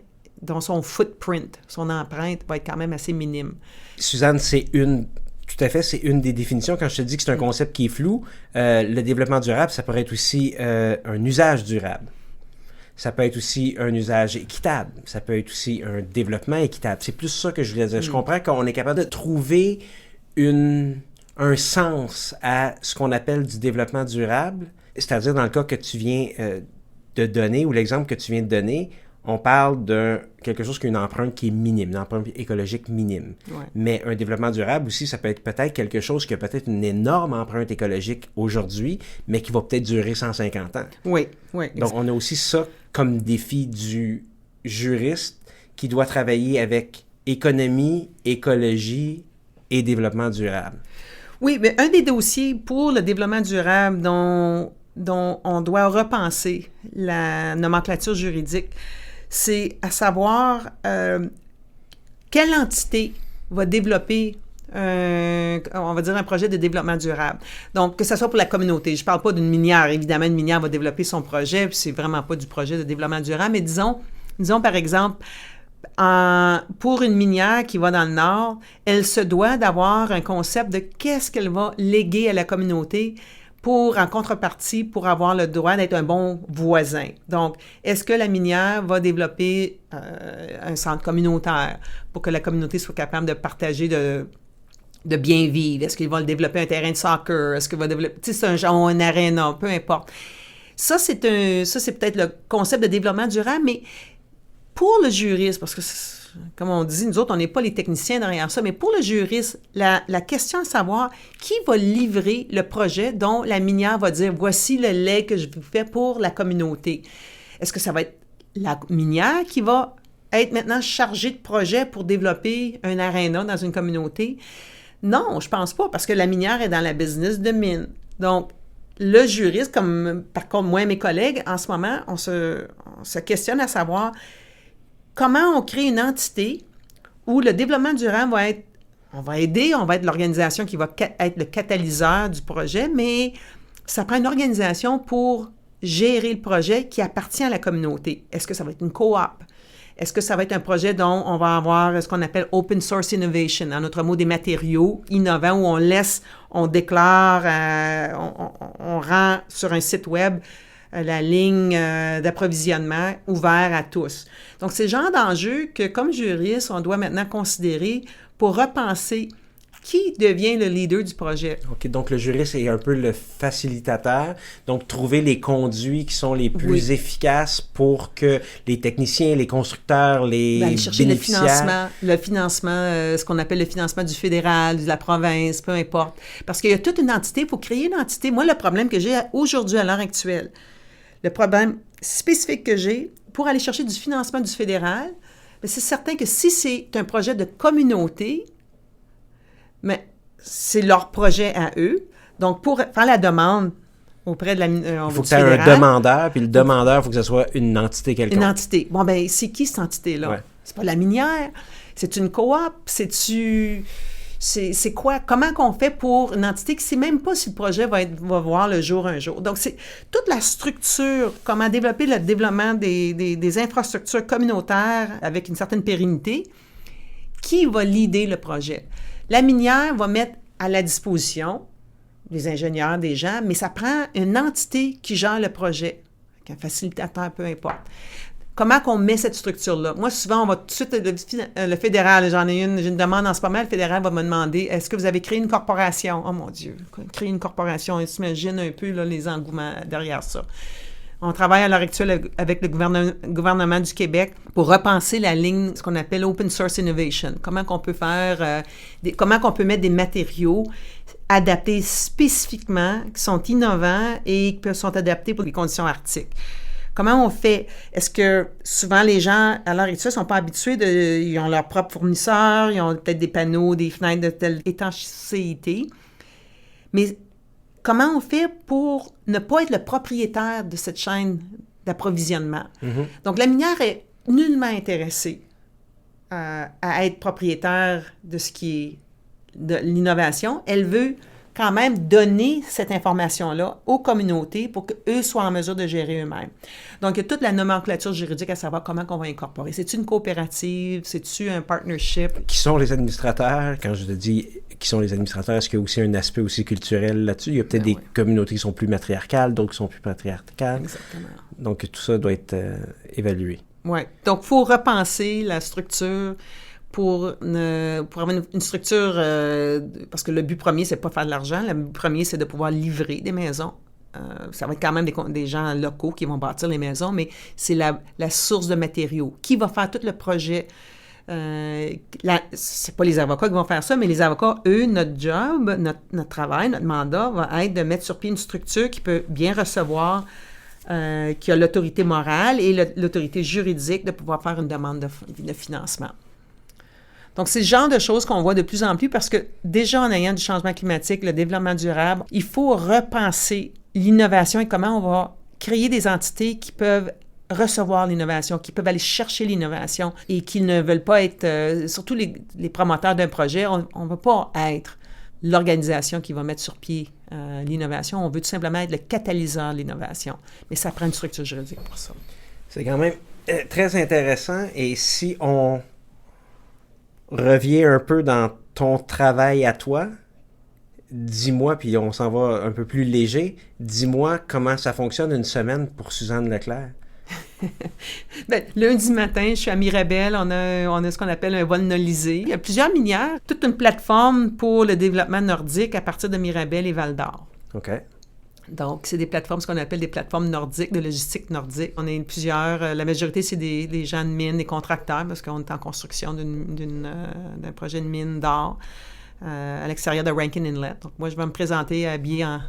dont son footprint, son empreinte va être quand même assez minime. Suzanne, tout à fait, c'est une des définitions. Quand je te dis que c'est un concept qui est flou, le développement durable, ça pourrait être aussi un usage durable. Ça peut être aussi un usage équitable. Ça peut être aussi un développement équitable. C'est plus ça que je voulais dire. Je comprends qu'on est capable de trouver un sens à ce qu'on appelle du développement durable, c'est-à-dire dans le cas que tu viens de donner, ou l'exemple que tu viens de donner, on parle de quelque chose qui a une empreinte qui est minime, une empreinte écologique minime. Ouais. Mais un développement durable aussi, ça peut être peut-être quelque chose qui a peut-être une énorme empreinte écologique aujourd'hui, mais qui va peut-être durer 150 ans. Oui, oui. Donc, on a aussi ça comme défi du juriste qui doit travailler avec économie, écologie et développement durable. Oui, mais un des dossiers pour le développement durable dont on doit repenser la nomenclature juridique, c'est à savoir quelle entité va développer on va dire un projet de développement durable. Donc, que ce soit pour la communauté. Je ne parle pas d'une minière. Évidemment, une minière va développer son projet, puis c'est vraiment pas du projet de développement durable, mais disons par exemple, pour une minière qui va dans le Nord, elle se doit d'avoir un concept de qu'est-ce qu'elle va léguer à la communauté en contrepartie, pour avoir le droit d'être un bon voisin. Donc, est-ce que la minière va développer un centre communautaire pour que la communauté soit capable de partager de bien vivre? Est-ce qu'il va développer un terrain de soccer? Est-ce qu'il va développer, c'est un genre, un aréna, peu importe. Ça, c'est peut-être le concept de développement durable, mais pour le juriste, parce que, comme on dit, nous autres, on n'est pas les techniciens derrière ça, mais pour le juriste, la question à savoir, qui va livrer le projet dont la minière va dire, voici le lait que je vous fais pour la communauté? Est-ce que ça va être la minière qui va être maintenant chargée de projet pour développer un aréna dans une communauté? Non, je pense pas, parce que la minière est dans la business de mine. Donc, le juriste, comme par contre moi et mes collègues, en ce moment, on se questionne à savoir comment on crée une entité où le développement durable va être, on va être l'organisation qui va être le catalyseur du projet, mais ça prend une organisation pour gérer le projet qui appartient à la communauté. Est-ce que ça va être une coop? Est-ce que ça va être un projet dont on va avoir ce qu'on appelle open source innovation, en autre mot, des matériaux innovants où on déclare, on rend sur un site web la ligne d'approvisionnement ouvert à tous. Donc, c'est le genre d'enjeu que, comme juriste, on doit maintenant considérer pour repenser qui devient le leader du projet. OK, donc le juriste est un peu le facilitateur, donc trouver les conduits qui sont les plus efficaces pour que les techniciens, les constructeurs, aller chercher bénéficiaires... le financement, ce qu'on appelle le financement du fédéral, de la province, peu importe. Parce qu'il y a toute une entité, il faut créer une entité. Moi, le problème que j'ai aujourd'hui, à l'heure actuelle, le problème spécifique que j'ai, pour aller chercher du financement du fédéral, c'est certain que si c'est un projet de communauté, mais c'est leur projet à eux. Donc, pour faire la demande auprès de la il faut que tu aies un demandeur, puis le demandeur, il faut que ce soit une entité quelconque. Une entité. Bon, ben c'est qui cette entité-là? Ouais. C'est pas la minière? C'est une coop? C'est quoi? Comment qu'on fait pour une entité qui ne sait même pas si le projet va voir le jour un jour? Donc, c'est toute la structure, comment développer le développement des infrastructures communautaires avec une certaine pérennité, qui va leader le projet. La minière va mettre à la disposition des ingénieurs, des gens, mais ça prend une entité qui gère le projet, un facilitateur, peu importe. Comment qu'on met cette structure-là? Moi, souvent, on va tout de suite, le fédéral, j'ai une demande en ce moment, le fédéral va me demander, est-ce que vous avez créé une corporation? Oh mon Dieu, créer une corporation, on s'imagine un peu là, les engouements derrière ça. On travaille à l'heure actuelle avec le gouvernement du Québec pour repenser la ligne, ce qu'on appelle Open Source Innovation. Comment qu'on peut faire, comment qu'on peut mettre des matériaux adaptés spécifiquement, qui sont innovants et qui sont adaptés pour les conditions arctiques. Comment on fait? Est-ce que souvent les gens, à l'heure actuelle, ne sont pas habitués ils ont leurs propres fournisseurs, ils ont peut-être des panneaux, des fenêtres de telle étanchéité. Mais comment on fait pour ne pas être le propriétaire de cette chaîne d'approvisionnement? Mm-hmm. Donc, la minière est nullement intéressée à être propriétaire de ce qui est de l'innovation. Elle veut quand même donner cette information-là aux communautés pour qu'eux soient en mesure de gérer eux-mêmes. Donc, il y a toute la nomenclature juridique à savoir comment on va incorporer. C'est-tu une coopérative? C'est-tu un partnership? Qui sont les administrateurs? Quand je te dis qui sont les administrateurs, est-ce qu'il y a aussi un aspect aussi culturel là-dessus? Il y a peut-être des communautés qui sont plus matriarcales, d'autres qui sont plus patriarcales. Exactement. Donc, tout ça doit être évalué. Oui. Donc, il faut repenser la structure pour avoir une structure, parce que le but premier, c'est pas faire de l'argent. Le but premier, c'est de pouvoir livrer des maisons. Ça va être quand même des gens locaux qui vont bâtir les maisons, mais c'est la source de matériaux. Qui va faire tout le projet? C'est pas les avocats qui vont faire ça, mais les avocats, eux, notre job, notre travail, notre mandat va être de mettre sur pied une structure qui peut bien recevoir, qui a l'autorité morale et l'autorité juridique de pouvoir faire une demande de financement. Donc, c'est le genre de choses qu'on voit de plus en plus parce que déjà en ayant du changement climatique, le développement durable, il faut repenser l'innovation et comment on va créer des entités qui peuvent recevoir l'innovation, qui peuvent aller chercher l'innovation et qui ne veulent pas être, surtout les promoteurs d'un projet, on ne veut pas être l'organisation qui va mettre sur pied l'innovation, on veut tout simplement être le catalyseur de l'innovation. Mais ça prend une structure juridique pour ça. C'est quand même très intéressant et si on revient un peu dans ton travail à toi, dis-moi, puis on s'en va un peu plus léger, dis-moi comment ça fonctionne une semaine pour Suzanne Leclerc. Bien, lundi matin, je suis à Mirabel, on a ce qu'on appelle un vol nolisé. Il y a plusieurs minières, toute une plateforme pour le développement nordique à partir de Mirabel et Val-d'Or. OK. Donc, c'est des plateformes, ce qu'on appelle des plateformes nordiques, de logistique nordique. On est plusieurs, la majorité, c'est des gens de mine, des contracteurs, parce qu'on est en construction d'un projet de mine d'or à l'extérieur de Rankin Inlet. Donc, moi, je vais me présenter habillé en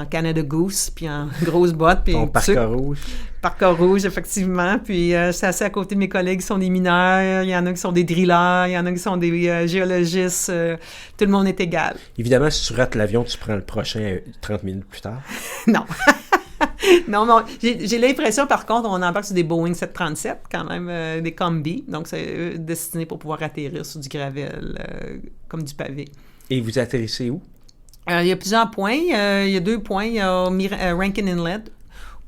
Canada Goose, puis en grosse botte. Puis ton parka rouge. Parka rouge, effectivement. Puis c'est assis à côté de mes collègues qui sont des mineurs, il y en a qui sont des drillers, il y en a qui sont des géologistes. Tout le monde est égal. Évidemment, si tu rates l'avion, tu prends le prochain 30 minutes plus tard. Non. Non, mais j'ai l'impression, par contre, on embarque sur des Boeing 737, quand même, des combis. Donc, c'est destiné pour pouvoir atterrir sur du gravel, comme du pavé. Et vous atterrissez où? Il y a plusieurs points. Il y a 2 points. Il y a Rankin Inlet,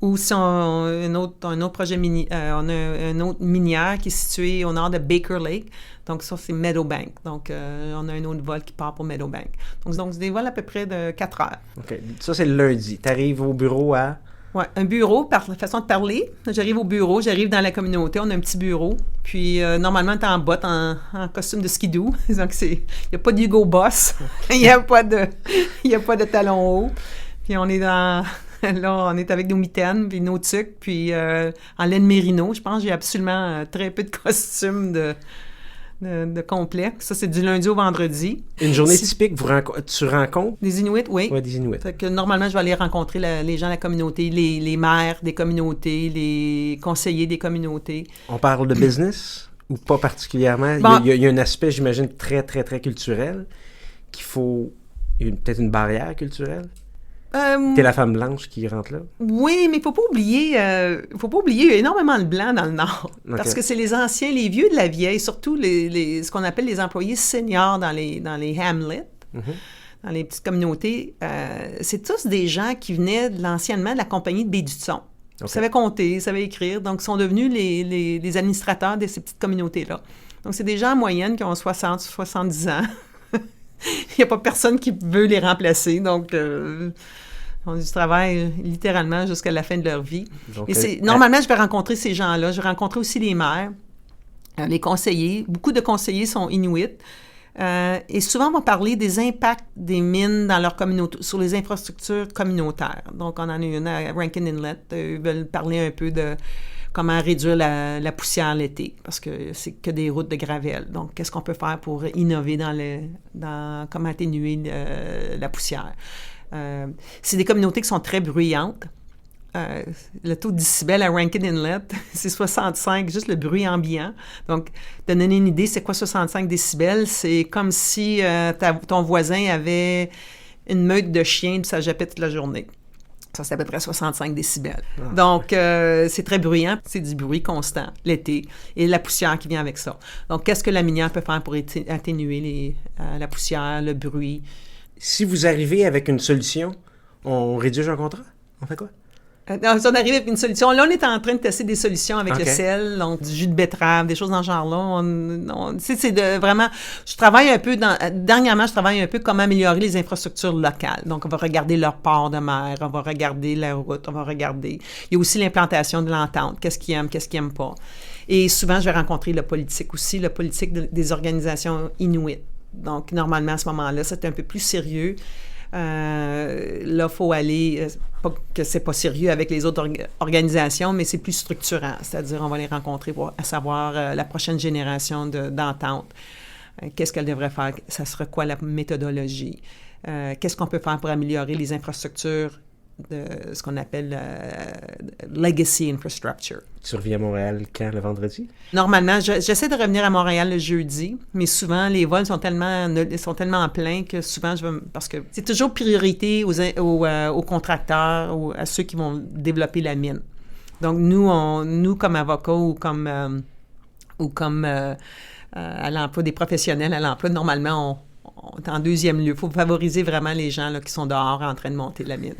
où si un autre projet on a une autre minière qui est située au nord de Baker Lake. Donc, ça, c'est Meadowbank. Donc, on a un autre vol qui part pour Meadowbank. Donc c'est des vols à peu près de 4 heures. OK. Ça, c'est le lundi. Tu arrives au bureau à... Oui, un bureau, par la façon de parler. J'arrive au bureau, j'arrive dans la communauté, on a un petit bureau. Puis, normalement, tu es en botte, en costume de skidoo. Donc, il n'y a pas de Hugo Boss. Il n'y a pas de talons hauts. Puis, on est là, on est avec nos mitaines, puis nos tucs, puis en laine mérino. Je pense que j'ai absolument très peu de costumes de complet. Ça, c'est du lundi au vendredi. Une journée typique, tu rencontres? Des Inuits, oui. Oui, des Inuits. Fait que normalement, je vais aller rencontrer les gens de la communauté, les maires des communautés, les conseillers des communautés. On parle de business ou pas particulièrement? Bon, il y a un aspect, j'imagine, très, très, très culturel qu'il faut peut-être une barrière culturelle? T'es la femme blanche qui rentre là? Oui, mais il ne faut pas oublier, il y a énormément de blancs dans le Nord. Okay. Parce que c'est les anciens, les vieux de la vieille, surtout ce qu'on appelle les employés seniors dans les hamlets, dans les petites communautés. C'est tous des gens qui venaient anciennement de la compagnie de baie du son. Ils savaient compter, ils savaient écrire, donc ils sont devenus les administrateurs de ces petites communautés-là. Donc, c'est des gens en moyenne qui ont 60, 70 ans. Il n'y a pas personne qui veut les remplacer, donc ils ont du travail littéralement jusqu'à la fin de leur vie. Donc, normalement, je vais rencontrer ces gens-là. Je vais rencontrer aussi les maires, les conseillers. Beaucoup de conseillers sont Inuits. Et souvent, on va parler des impacts des mines dans leur communauté, sur les infrastructures communautaires. Donc, on en a une à Rankin Inlet. Ils veulent parler un peu de comment réduire la poussière l'été, parce que c'est que des routes de gravelle. Donc, qu'est-ce qu'on peut faire pour innover dans comment atténuer la poussière? C'est des communautés qui sont très bruyantes. Le taux de décibels à Rankin Inlet, c'est 65, juste le bruit ambiant. Donc, de donner une idée, c'est quoi 65 décibels? C'est comme si ton voisin avait une meute de chiens et ça jappait toute la journée. Ça, c'est à peu près 65 décibels. Ah, donc, c'est très bruyant. C'est du bruit constant l'été et la poussière qui vient avec ça. Donc, qu'est-ce que la minière peut faire pour atténuer la poussière, le bruit? Si vous arrivez avec une solution, on rédige un contrat? On fait quoi? Si on arrive avec une solution, là, on est en train de tester des solutions avec le sel, donc du jus de betterave, des choses dans ce genre-là. C'est vraiment... Dernièrement, je travaille un peu comment améliorer les infrastructures locales. Donc, on va regarder leur port de mer, on va regarder la route, on va regarder... Il y a aussi l'implantation de l'entente, qu'est-ce qu'ils aiment pas. Et souvent, je vais rencontrer le politique aussi, le politique des organisations inuites. Donc, normalement, à ce moment-là, c'est un peu plus sérieux. Là, il faut aller, pas que c'est pas sérieux avec les autres organisations, mais c'est plus structurant. C'est-à-dire, on va les rencontrer pour savoir la prochaine génération d'entente. Qu'est-ce qu'elle devrait faire? Ça sera quoi la méthodologie? Qu'est-ce qu'on peut faire pour améliorer les infrastructures de ce qu'on appelle legacy infrastructure. Tu reviens à Montréal quand, le vendredi? Normalement, j'essaie de revenir à Montréal le jeudi, mais souvent, les vols sont tellement pleins que souvent, parce que c'est toujours priorité aux contracteurs ou à ceux qui vont développer la mine. Donc, nous comme avocats ou comme à l'emploi des professionnels à l'emploi, normalement, on est en deuxième lieu. Il faut favoriser vraiment les gens là, qui sont dehors en train de monter la mine.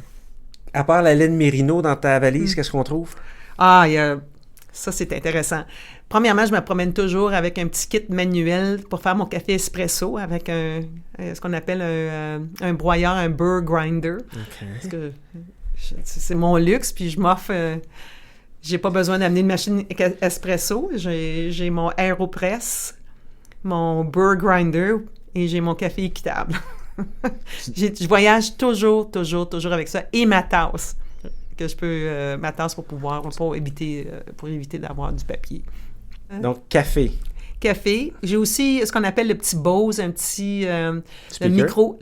À part la laine Mérino dans ta valise, qu'est-ce qu'on trouve? Ça, c'est intéressant. Premièrement, je me promène toujours avec un petit kit manuel pour faire mon café espresso avec ce qu'on appelle un broyeur, un burr grinder. Okay. Parce que c'est mon luxe, puis je m'offre... j'ai pas besoin d'amener une machine espresso. J'ai mon AeroPress, mon burr grinder et j'ai mon café équitable. Je voyage toujours avec ça. Et ma tasse, que je peux... ma tasse pour éviter d'avoir du papier. Donc, café. Café. J'ai aussi ce qu'on appelle le petit Bose, un petit... le micro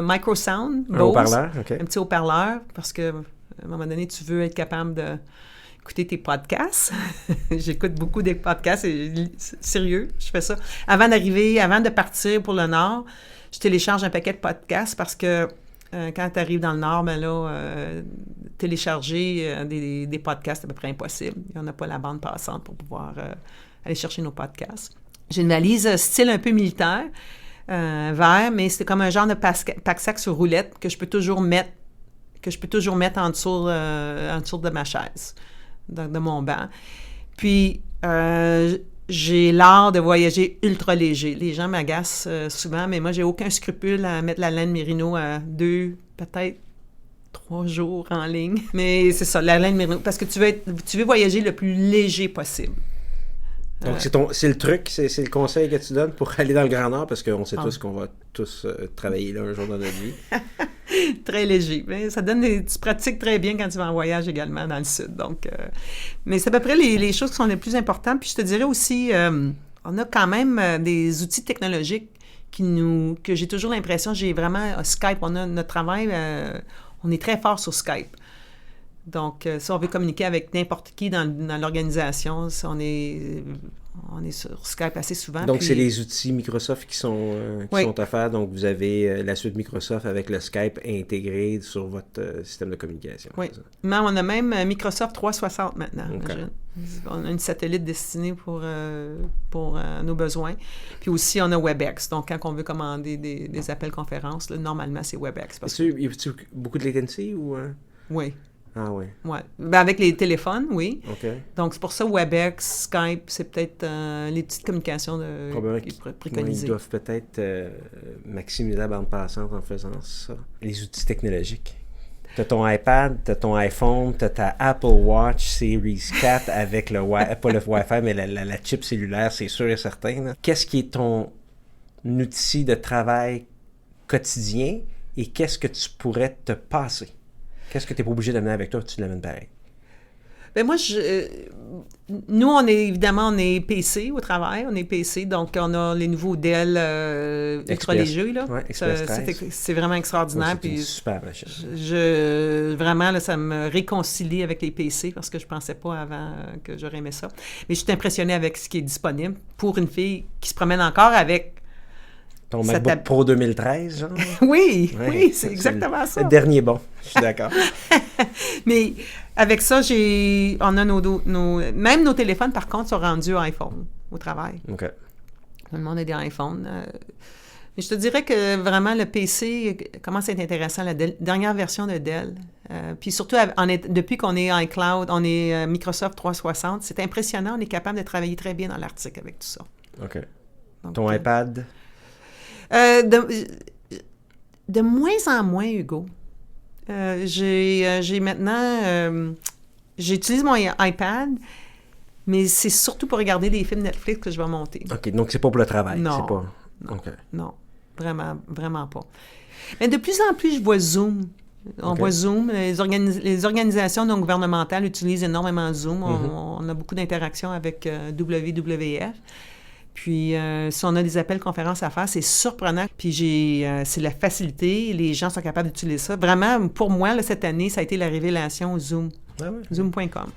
microsound, Bose. Un haut-parleur, OK. Un petit haut-parleur, parce que à un moment donné, tu veux être capable d'écouter tes podcasts. J'écoute beaucoup des podcasts, sérieux, je fais ça. Avant de partir pour le Nord, je télécharge un paquet de podcasts parce que quand tu arrives dans le Nord, ben là, télécharger des podcasts, c'est à peu près impossible. Il n'y en a pas la bande passante pour pouvoir aller chercher nos podcasts. J'ai une valise style un peu militaire, vert, mais c'est comme un genre de pack-sac sur roulette que je peux toujours mettre en dessous de ma chaise, de mon banc. Puis, j'ai l'art de voyager ultra léger. Les gens m'agacent souvent, mais moi, j'ai aucun scrupule à mettre la laine Mérino à 2, peut-être 3 jours en ligne. Mais c'est ça, la laine Mérino, parce que tu veux voyager le plus léger possible. Donc, c'est le truc, c'est le conseil que tu donnes pour aller dans le Grand Nord, parce qu'on sait tous qu'on va tous travailler là un jour dans notre vie. Très léger. Mais ça donne tu pratiques très bien quand tu vas en voyage également dans le Sud. Donc, mais c'est à peu près les choses qui sont les plus importantes. Puis je te dirais aussi, on a quand même des outils technologiques que j'ai toujours l'impression, j'ai vraiment Skype, on a notre travail, on est très fort sur Skype. Donc, si on veut communiquer avec n'importe qui dans l'organisation, on est sur Skype assez souvent. Donc, puis... c'est les outils Microsoft qui sont offerts. Donc, vous avez la suite Microsoft avec le Skype intégré sur votre système de communication. Oui. Mais on a même Microsoft 360 maintenant. Okay. On a une satellite destinée pour nos besoins. Puis aussi, on a WebEx. Donc, quand on veut commander des appels conférences, là, normalement, c'est WebEx. Y a-t-il beaucoup de latency ou... Oui. Ah oui. Ouais. Ben, avec les téléphones, oui. OK. Donc, c'est pour ça WebEx, Skype, c'est peut-être les petites communications qui préconisées. Ils doivent peut-être maximiser la bande passante en faisant ça. Les outils technologiques. Tu as ton iPad, tu as ton iPhone, tu as ta Apple Watch Series 4 avec pas le Wi-Fi, mais la chip cellulaire, c'est sûr et certain. Là. Qu'est-ce qui est ton outil de travail quotidien et qu'est-ce que tu pourrais te passer? Qu'est-ce que tu n'es pas obligé d'amener avec toi, tu l'amènes pareil? Bien, moi, nous, on est PC au travail, on est PC, donc on a les nouveaux Dell ultra légers, là. Ouais, c'est vraiment extraordinaire. Ouais, c'est une super machine. Vraiment, là, ça me réconcilie avec les PC parce que je pensais pas avant que j'aurais aimé ça. Mais je suis impressionnée avec ce qui est disponible pour une fille qui se promène encore avec ton MacBook Pro 2013, genre? Oui, c'est exactement ça. Le dernier bon, je suis d'accord. Mais avec ça, on a même nos téléphones, par contre, sont rendus iPhone au travail. OK. Tout le monde a des iPhones. Mais je te dirais que vraiment, le PC commence à être intéressant, la dernière version de Dell. Puis surtout, depuis qu'on est iCloud, on est Microsoft 360, c'est impressionnant. On est capable de travailler très bien dans l'Arctique avec tout ça. OK. Donc, ton iPad? De moins en moins, Hugo. J'ai maintenant... j'utilise mon iPad, mais c'est surtout pour regarder des films Netflix que je vais monter. OK, donc c'est pas pour le travail? Non. C'est pas... Non, okay. Non, vraiment, vraiment pas. Mais de plus en plus, je vois Zoom. On voit Zoom. Les organisations non gouvernementales utilisent énormément Zoom. On a beaucoup d'interactions avec WWF. Puis, si on a des appels conférences à faire, c'est surprenant. Puis, c'est la facilité. Les gens sont capables d'utiliser ça. Vraiment, pour moi, là, cette année, ça a été la révélation Zoom. Ah oui. Zoom.com.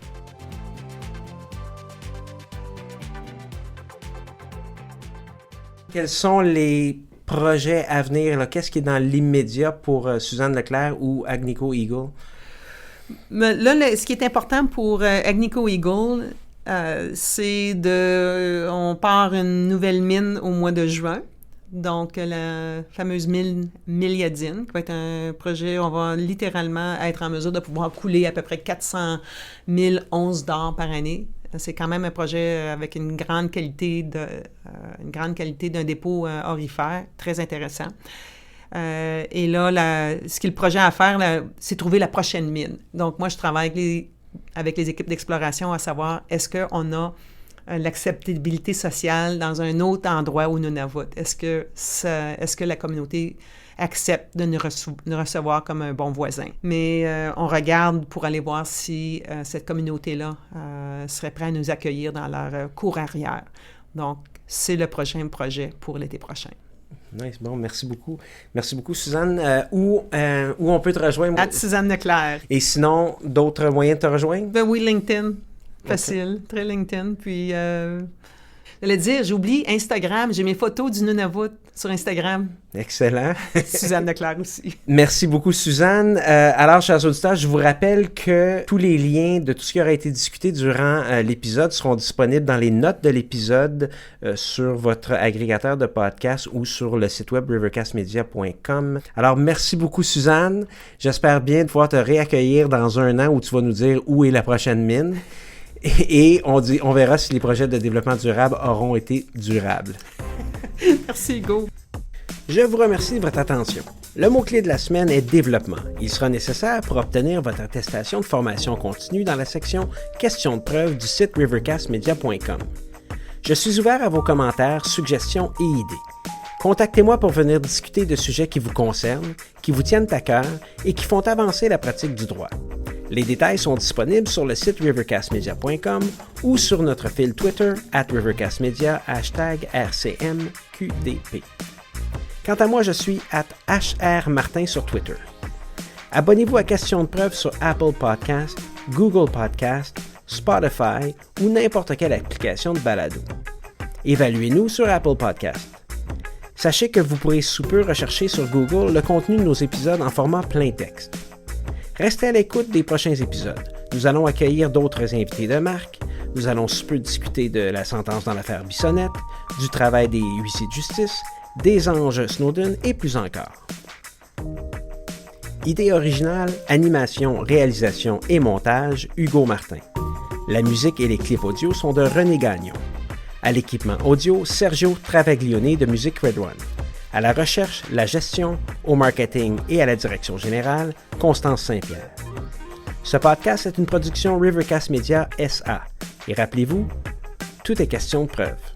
Quels sont les projets à venir? Là? Qu'est-ce qui est dans l'immédiat pour Suzanne Leclerc ou Agnico Eagle? Là, ce qui est important pour Agnico Eagle, on part une nouvelle mine au mois de juin. Donc, la fameuse mine Meliadine, qui va être un projet, on va littéralement être en mesure de pouvoir couler à peu près 400 000 onces d'or par année. C'est quand même un projet avec une grande qualité d'un dépôt aurifère, très intéressant. Et là, ce qui est le projet à faire, c'est trouver la prochaine mine. Donc, moi, je travaille avec les équipes d'exploration à savoir, est-ce qu'on a l'acceptabilité sociale dans un autre endroit au Nunavut? Est-ce que la communauté accepte de nous recevoir comme un bon voisin? Mais on regarde pour aller voir si cette communauté-là serait prête à nous accueillir dans leur cour arrière. Donc, c'est le prochain projet pour l'été prochain. Nice. Bon, merci beaucoup. Merci beaucoup, Suzanne. Où on peut te rejoindre? @Suzanne Leclerc. Et sinon, d'autres moyens de te rejoindre? Ben oui, LinkedIn. Facile. Okay. Très LinkedIn. Puis, j'allais dire, j'oublie Instagram. J'ai mes photos du Nunavut sur Instagram. Excellent. Suzanne Leclerc aussi. Merci beaucoup, Suzanne. Alors, chers auditeurs, je vous rappelle que tous les liens de tout ce qui aura été discuté durant l'épisode seront disponibles dans les notes de l'épisode sur votre agrégateur de podcast ou sur le site web rivercastmedia.com. Alors, merci beaucoup, Suzanne. J'espère bien pouvoir te réaccueillir dans un an où tu vas nous dire où est la prochaine mine. Et on verra si les projets de développement durable auront été durables. Merci, Hugo. Je vous remercie de votre attention. Le mot-clé de la semaine est développement. Il sera nécessaire pour obtenir votre attestation de formation continue dans la section questions de preuve du site rivercastmedia.com. Je suis ouvert à vos commentaires, suggestions et idées. Contactez-moi pour venir discuter de sujets qui vous concernent, qui vous tiennent à cœur et qui font avancer la pratique du droit. Les détails sont disponibles sur le site rivercastmedia.com ou sur notre fil Twitter @rivercastmedia #RCMQDP. Quant à moi, je suis @HRMartin sur Twitter. Abonnez-vous à Questions de preuve sur Apple Podcasts, Google Podcasts, Spotify ou n'importe quelle application de balado. Évaluez-nous sur Apple Podcast. Sachez que vous pourrez sous peu rechercher sur Google le contenu de nos épisodes en format plein texte. Restez à l'écoute des prochains épisodes. Nous allons accueillir d'autres invités de marque. Nous allons sous peu discuter de la sentence dans l'affaire Bissonnette, du travail des huissiers de justice, des anges Snowden et plus encore. Idée originale, animation, réalisation et montage, Hugo Martin. La musique et les clips audio sont de René Gagnon. À l'équipement audio, Sergio Travaglione de Musique Red One. À la recherche, la gestion, au marketing et à la direction générale, Constance Saint-Pierre. Ce podcast est une production Rivercast Media SA. Et rappelez-vous, tout est question de preuve.